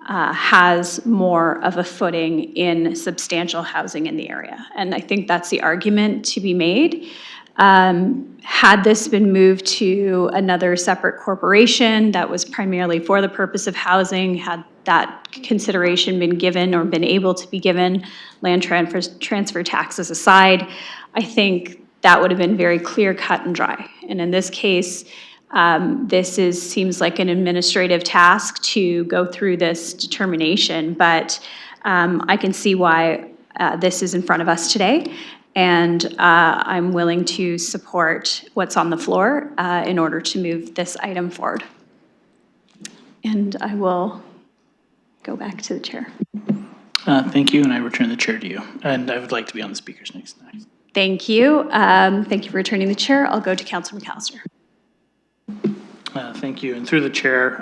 has more of a footing in substantial housing in the area. And I think that's the argument to be made. Had this been moved to another separate corporation that was primarily for the purpose of housing, had that consideration been given or been able to be given, land transfer taxes aside, I think that would have been very clear, cut, and dry. And in this case, seems like an administrative task to go through this determination, but I can see why this is in front of us today, and I'm willing to support what's on the floor in order to move this item forward. And I will go back to the chair. Thank you, and I return the chair to you. And I would like to be on the speakers next. Thank you. Thank you for returning the chair. I'll go to Councilor McAllister. Thank you. And through the chair,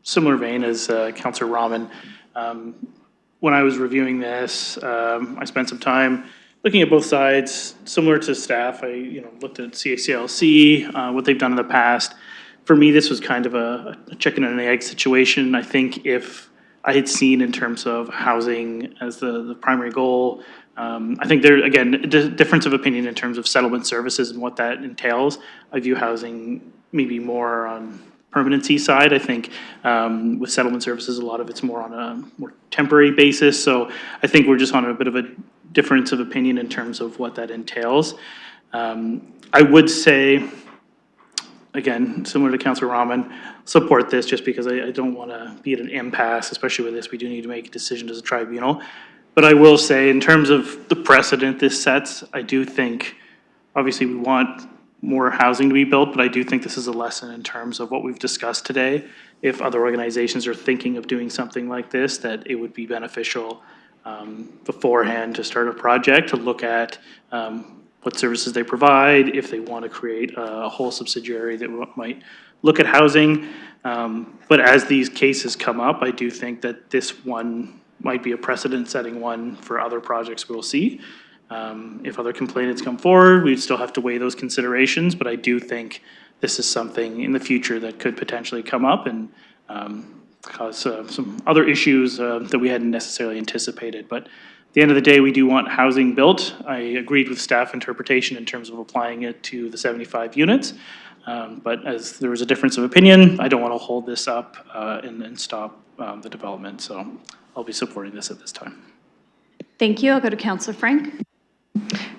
similar vein as Councilor Rahman, when I was reviewing this, I spent some time looking at both sides. Similar to staff, I looked at CACLC, what they've done in the past. For me, this was kind of a chicken and an egg situation. I think if I had seen in terms of housing as the primary goal, I think there, again, a difference of opinion in terms of settlement services and what that entails. I view housing maybe more on permanency side. I think with settlement services, a lot of it's more on a more temporary basis. So I think we're just on a bit of a difference of opinion in terms of what that entails. I would say, again, similar to Councilor Rahman, support this just because I don't want to be at an impasse, especially with this. We do need to make a decision as a tribunal. But I will say, in terms of the precedent this sets, I do think, obviously, we want more housing to be built, but I do think this is a lesson in terms of what we've discussed today. If other organizations are thinking of doing something like this, that it would be beneficial beforehand to start a project, to look at what services they provide, if they want to create a whole subsidiary that might look at housing. But as these cases come up, I do think that this one might be a precedent-setting one for other projects we'll see. If other complainants come forward, we'd still have to weigh those considerations, but I do think this is something in the future that could potentially come up and cause some other issues that we hadn't necessarily anticipated. But at the end of the day, we do want housing built. I agreed with staff interpretation in terms of applying it to the 75 units. But as there was a difference of opinion, I don't want to hold this up and stop the development. So I'll be supporting this at this time. Thank you. I'll go to Councilor Frank.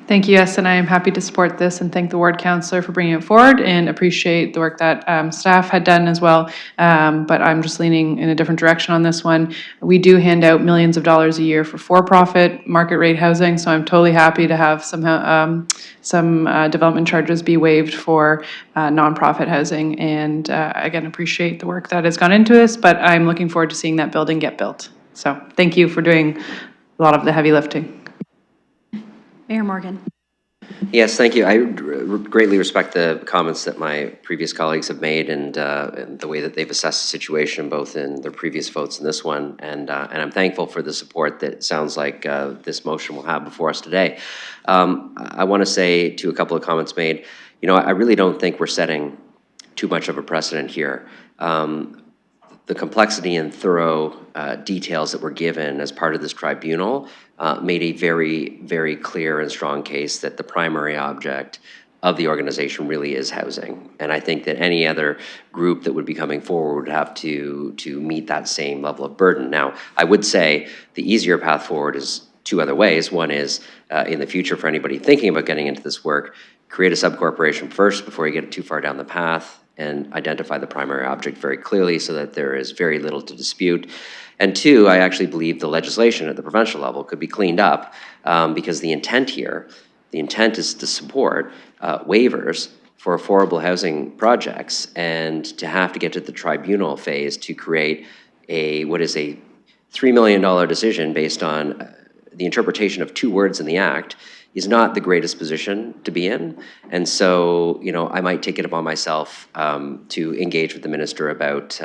Thank you, yes, and I am happy to support this and thank the ward councillor for bringing it forward and appreciate the work that staff had done as well. But I'm just leaning in a different direction on this one. We do hand out millions of dollars a year for for-profit market rate housing, so I'm totally happy to have some development charges be waived for nonprofit housing. And again, appreciate the work that has gone into this, but I'm looking forward to seeing that building get built. So thank you for doing a lot of the heavy lifting. Mayor Morgan. Yes, thank you. I greatly respect the comments that my previous colleagues have made and the way that they've assessed the situation, both in their previous votes and this one. And I'm thankful for the support that sounds like this motion will have before us today. I want to say to a couple of comments made, I really don't think we're setting too much of a precedent here. The complexity and thorough details that were given as part of this tribunal made a very, very clear and strong case that the primary object of the organization really is housing. And I think that any other group that would be coming forward would have to meet that same level of burden. Now, I would say the easier path forward is two other ways. One is, in the future, for anybody thinking about getting into this work, create a subcorporation first before you get too far down the path, and identify the primary object very clearly so that there is very little to dispute. And two, I actually believe the legislation at the provincial level could be cleaned up because the intent is to support waivers for affordable housing projects, and to have to get to the tribunal phase to create what is a $3 million decision based on the interpretation of two words in the act is not the greatest position to be in. And so, I might take it upon myself to engage with the minister about,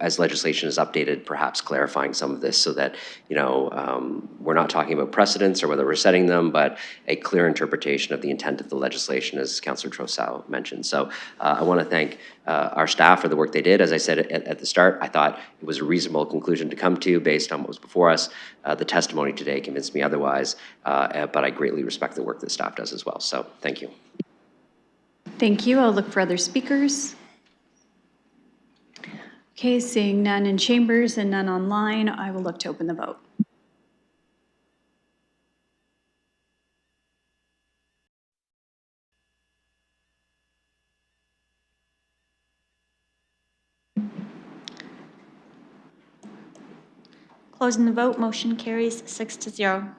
as legislation is updated, perhaps clarifying some of this so that, we're not talking about precedents or whether we're setting them, but a clear interpretation of the intent of the legislation, as Councillor Trossau mentioned. So I want to thank our staff for the work they did. As I said at the start, I thought it was a reasonable conclusion to come to based on what was before us. The testimony today convinced me otherwise, but I greatly respect the work that staff does as well. So thank you. Thank you. I'll look for other speakers. Okay, seeing none in chambers and none online, I will look to open the vote. Closing the vote, motion carries 6-0.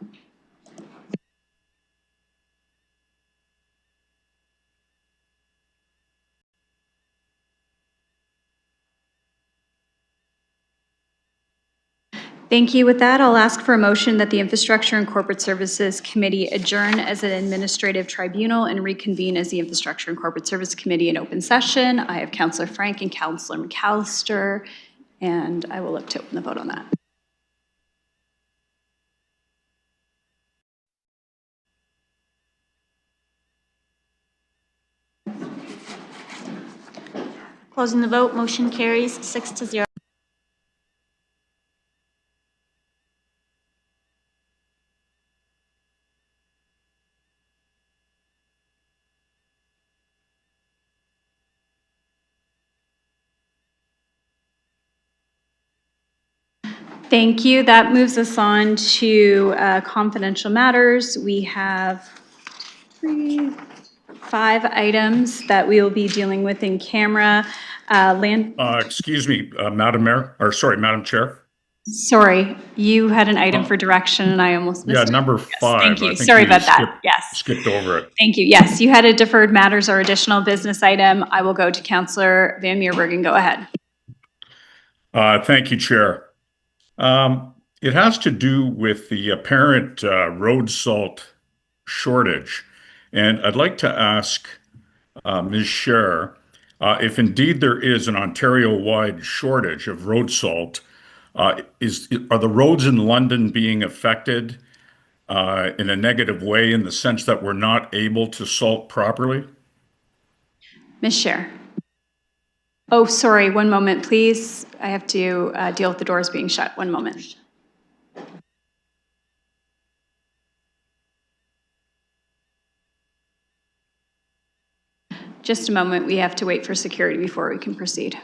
Thank you. With that, I'll ask for a motion that the Infrastructure and Corporate Services Committee adjourn as an administrative tribunal and reconvene as the Infrastructure and Corporate Service Committee in open session. I have Councillor Frank and Councillor McAllister, and I will look to open the vote on that. Closing the vote, motion carries 6-0. Thank you. That moves us on to confidential matters. We have 5 items that we will be dealing with in camera. Excuse me, Madam Chair. Sorry, you had an item for direction and I almost missed it. Yeah, number 5. Thank you. I think Sorry you about that. Yes. Skipped over it. Thank you. Yes, you had a deferred matters or additional business item. I will go to Councillor Van Meerbergen. Go ahead. Thank you, Chair. It has to do with the apparent road salt shortage. And I'd like to ask Ms. Scher if indeed there is an Ontario-wide shortage of road salt, are the roads in London being affected in a negative way in the sense that we're not able to salt properly? Ms. Scher. Oh, sorry, one moment, please. I have to deal with the doors being shut. One moment. Just a moment. We have to wait for security before we can proceed.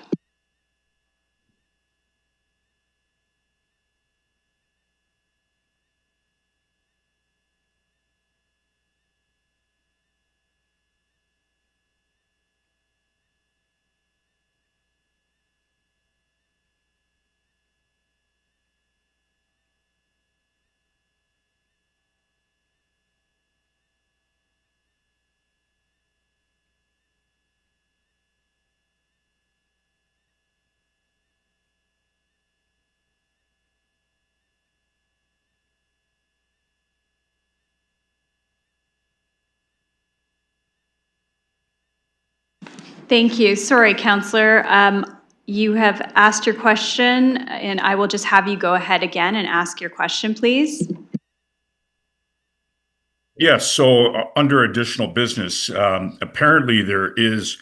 Thank you. Sorry, Councillor. You have asked your question, and I will just have you go ahead again and ask your question, please. Yes, so under additional business, apparently there is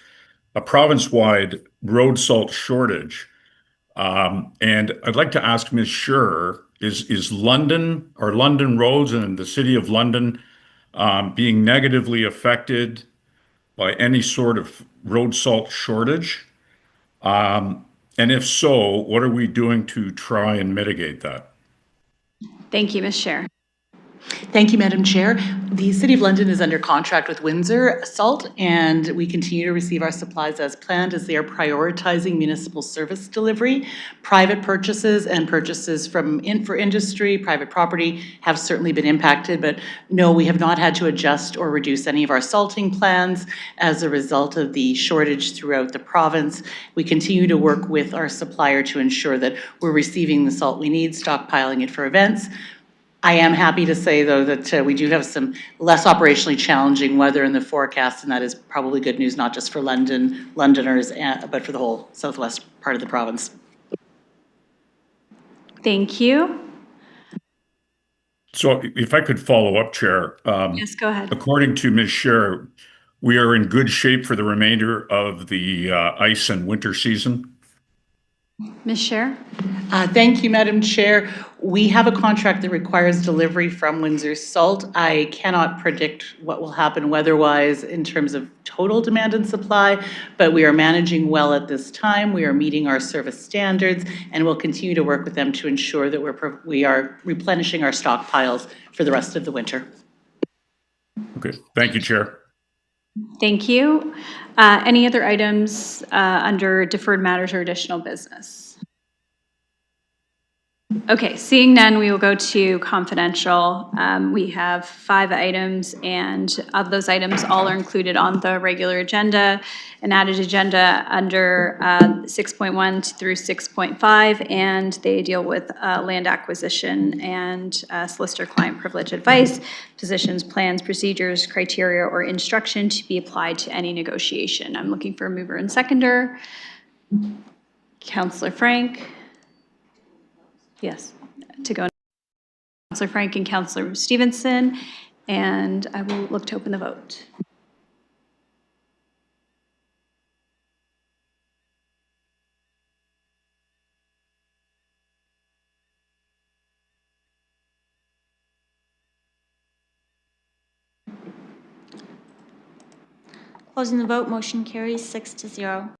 a province-wide road salt shortage. And I'd like to ask Ms. Scher, is London roads and the City of London being negatively affected by any sort of road salt shortage? And if so, what are we doing to try and mitigate that? Thank you, Ms. Scher. Thank you, Madam Chair. The City of London is under contract with Windsor Salt, and we continue to receive our supplies as planned as they are prioritizing municipal service delivery. Private purchases and purchases for industry, private property have certainly been impacted, but no, we have not had to adjust or reduce any of our salting plans as a result of the shortage throughout the province. We continue to work with our supplier to ensure that we're receiving the salt we need, stockpiling it for events. I am happy to say, though, that we do have some less operationally challenging weather in the forecast, and that is probably good news, not just for Londoners, but for the whole southwest part of the province. Thank you. So if I could follow up, Chair. Yes, go ahead. According to Ms. Scher, we are in good shape for the remainder of the ice and winter season. Ms. Scher? Thank you, Madam Chair. We have a contract that requires delivery from Windsor Salt. I cannot predict what will happen weather-wise in terms of total demand and supply, but we are managing well at this time. We are meeting our service standards, and we'll continue to work with them to ensure that we are replenishing our stockpiles for the rest of the winter. Okay, thank you, Chair. Thank you. Any other items under deferred matters or additional business? Okay, seeing none, we will go to confidential. We have 5 items, and of those items, all are included on the regular agenda, an added agenda under 6.1 through 6.5, and they deal with land acquisition and solicitor-client privilege advice, positions, plans, procedures, criteria, or instruction to be applied to any negotiation. I'm looking for a mover and seconder. Councillor Frank. Yes, to go. Councillor Frank and Councillor Stevenson, and I will look to open the vote. Closing the vote, motion carries 6-0.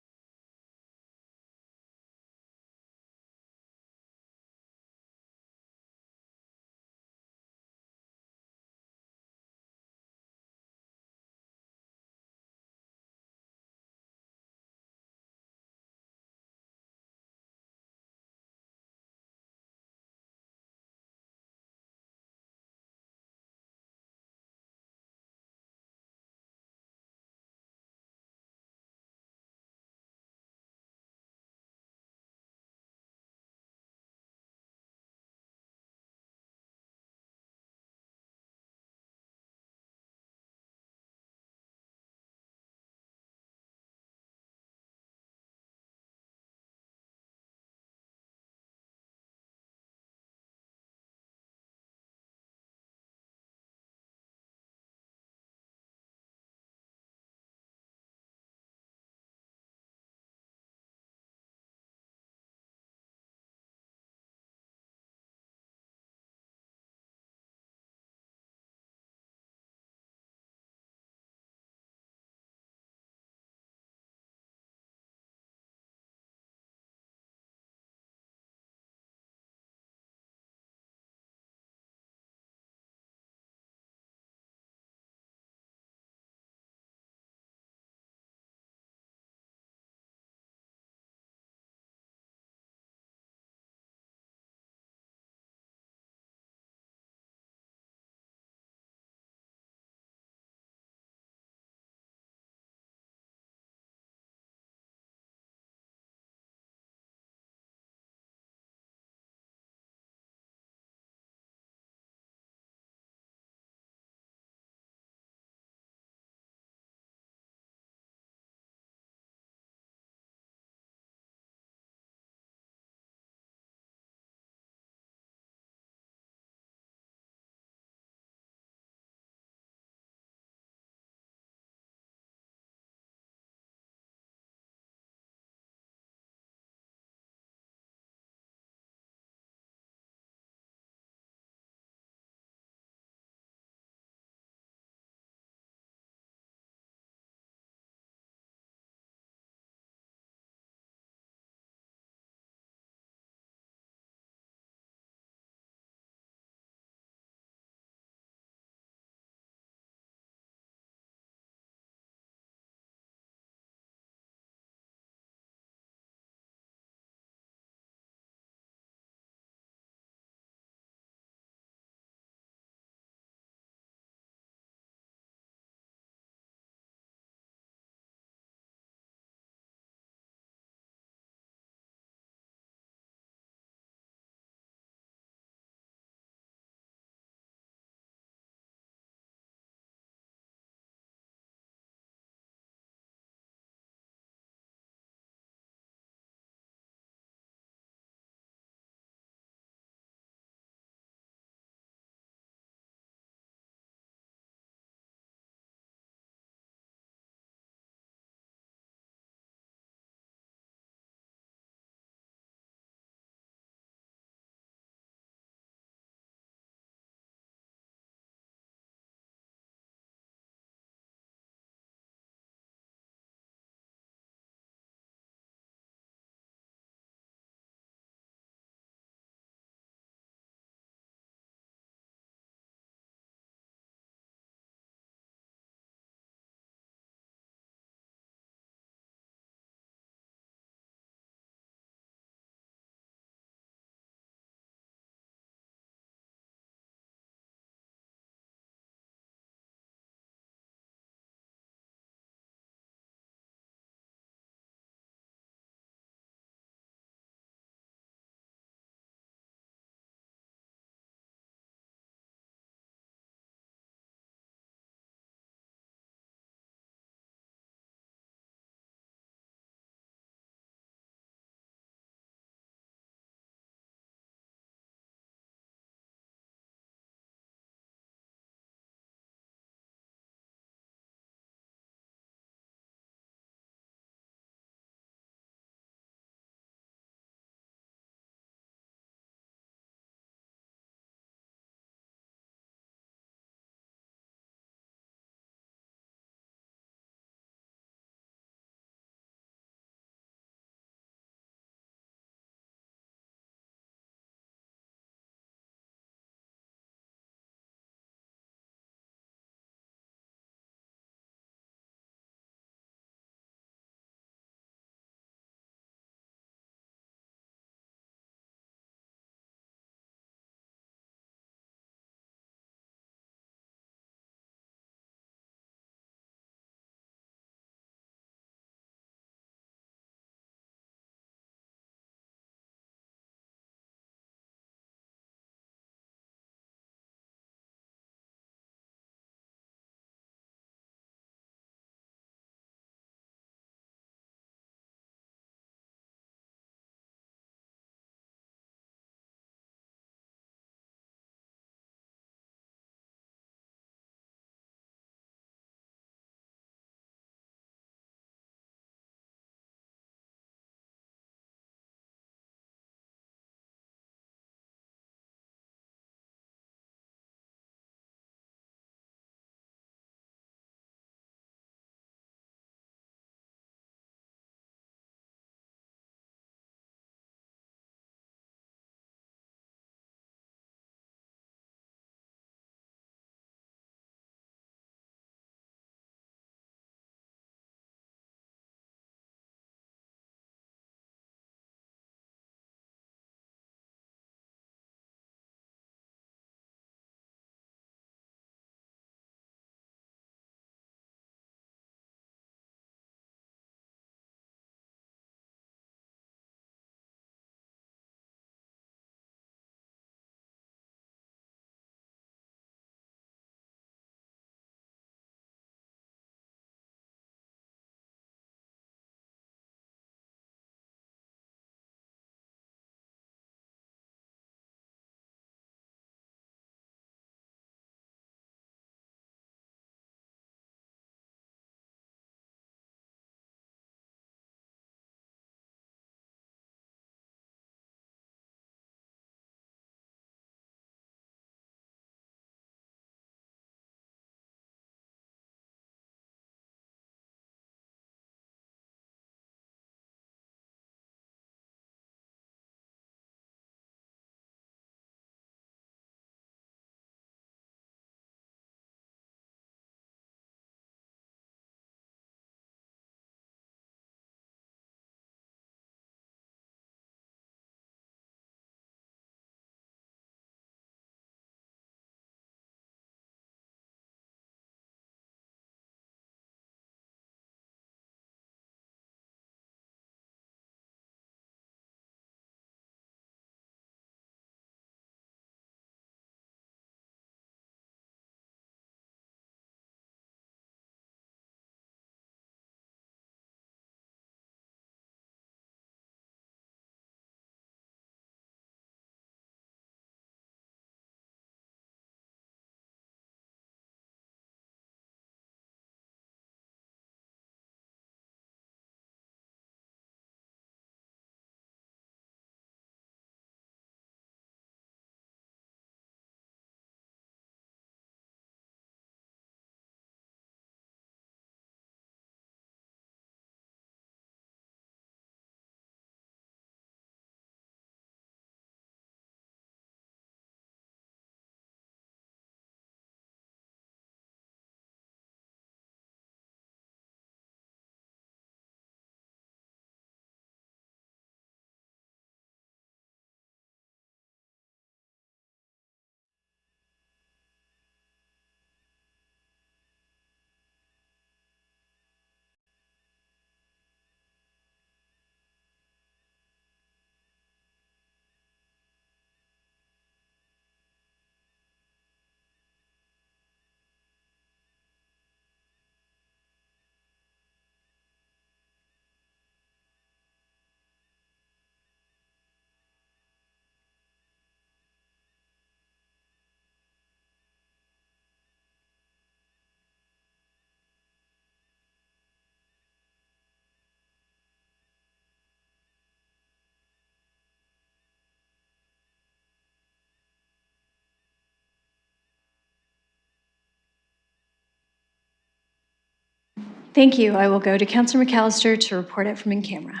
Thank you. I will go to Councillor McAllister to report it from in camera.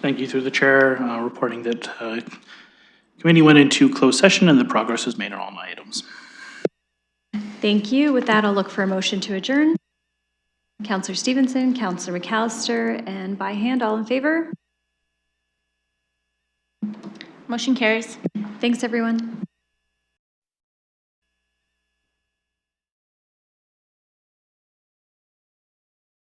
Thank you through the chair, reporting that committee went into closed session and the progress was made on all items. Thank you. With that, I'll look for a motion to adjourn. Councillor Stevenson, Councillor McAllister, and by hand, all in favor? Motion carries. Thanks, everyone.